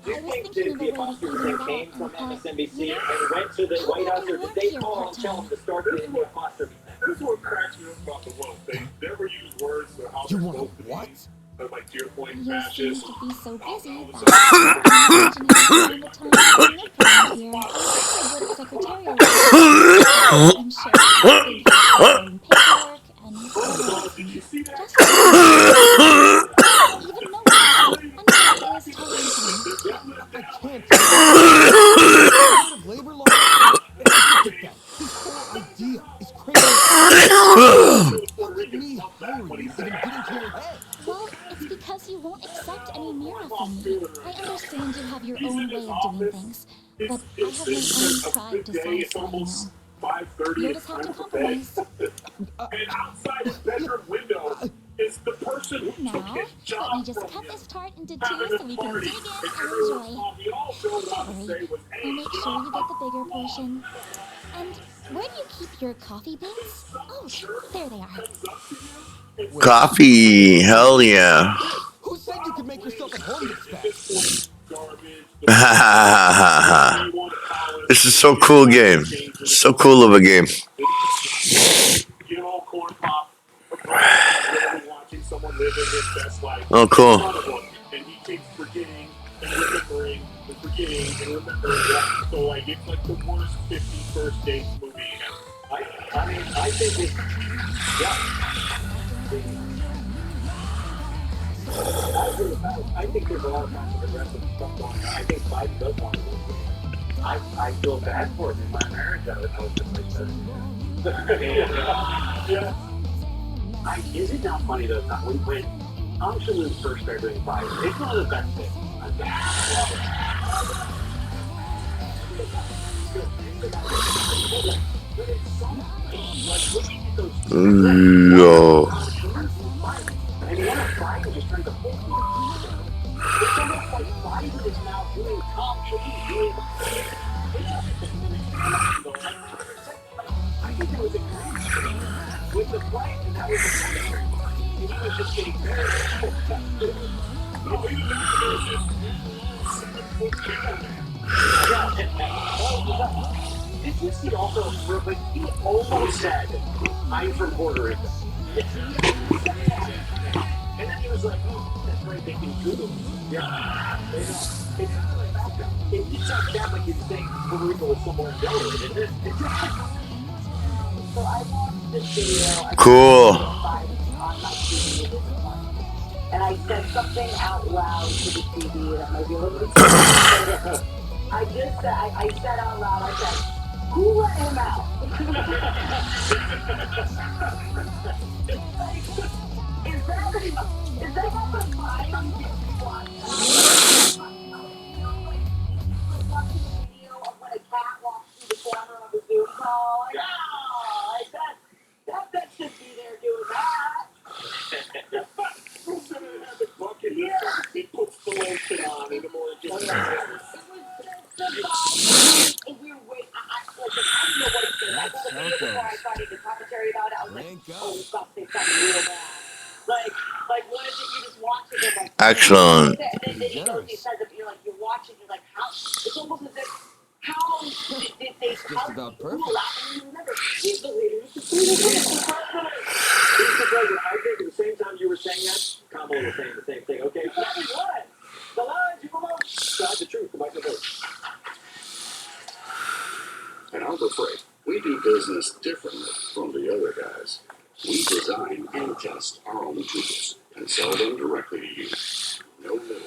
Do you think that the apostles that came from MSNBC and went to the White House, or did they call and tell them to start the apostrophe thing? This is what cracks me up about the woke. They never use words for how You they're want supposed to what? be. They're like, to your point, You fascist. seem to be so busy all that this other I can imagine having the time to clean up around here. I'm also good at secretarial work. I'm sure it's a big help with writing paperwork and just even notes. Anyone is totally fine. I can't. Get rid of labor law? I don't get that. This whole idea is crazy. How could me hiring you even get into your head? Well, it's because you won't accept any Mira from me. I understand you have your own way of doing things, but I have my own pride to satisfy, you know. 5:30. You'll just have to compromise. And outside his bedroom window is the person who took Now, his job let me just from cut him. this tart into two so we can dig in and enjoy. We also Don't want to worry, say was, I'll make sure you get the bigger portion. And where do you keep your coffee beans? Oh, there they are. Coffee. Hell yeah. Who said you could make yourself at home this fast? This is so cool game. So cool of a game. Oh, cool. And he keeps forgetting and remembering and forgetting and remembering. So like it's like the worst 51st dates movie ever. I mean, I think it's, yeah. I think there's a lot of passive aggressive stuff going on. I think Biden does want to work with me. I feel bad for him in my marriage. I was just like, Yeah. is it not funny though? When Tom Shalhoub first started doing Biden, it's one of the best things. Yo. And one of Biden just trying to pull it's almost like Biden is now doing Tom Shalhoub doing I think that was a great with the fight, and that was a secondary part. And he was just getting very Did you see also, but he almost said, I'm from Puerto Rico. And then he was like, oh, that's right, they can Google. Yeah. It's like that, like you'd think Puerto Rico was somewhere in Delaware, isn't it? So I watched this video. Cool. On my TV this morning, and I said something out loud to the TV that might be a little bit I said out loud, I said, who let him out? Is that what the mind watching a video of when a cat walks through the camera of a Zoom call? Like, that should be there doing that. He puts the lotion on in the morning. It was the we were waiting. I didn't know what it said. I thought the before I started the commentary about it, I was like, oh, it's about to say something real bad. Like what is it? You just watch it and like, Excellent. and then he goes, he says it, you're like, you're watching, you're like, how? It's almost as if, how did they Just about perfect. you remember, he's the leader. Mr. President, I think at the same time you were saying that, Kamala was saying the same thing. Okay, what? The lines, you promote. Side the truth, come back to vote. And I'm afraid we do business differently from the other guys. We design and test our own tools and sell them directly to you. No middlemen.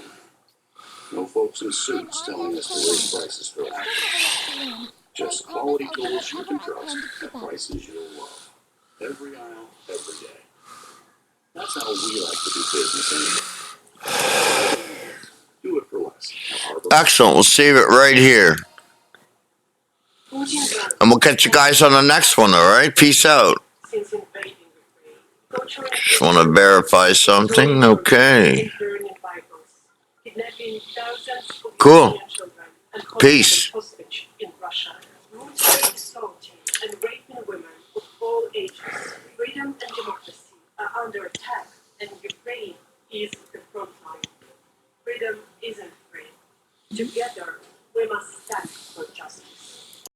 No folks in suits telling us to raise prices for that. Just quality tools you can trust at prices you'll love. Every aisle, every day. That's how we like to do business anyway. Do it for less. Excellent. We'll save it right here. And we'll catch you guys on the next one, alright? Peace out. Just want to verify something. Okay. Cool. Peace. And raping women of all ages. Freedom and democracy are under attack, and Ukraine is the front line. Freedom isn't free. Together, we must stand for justice.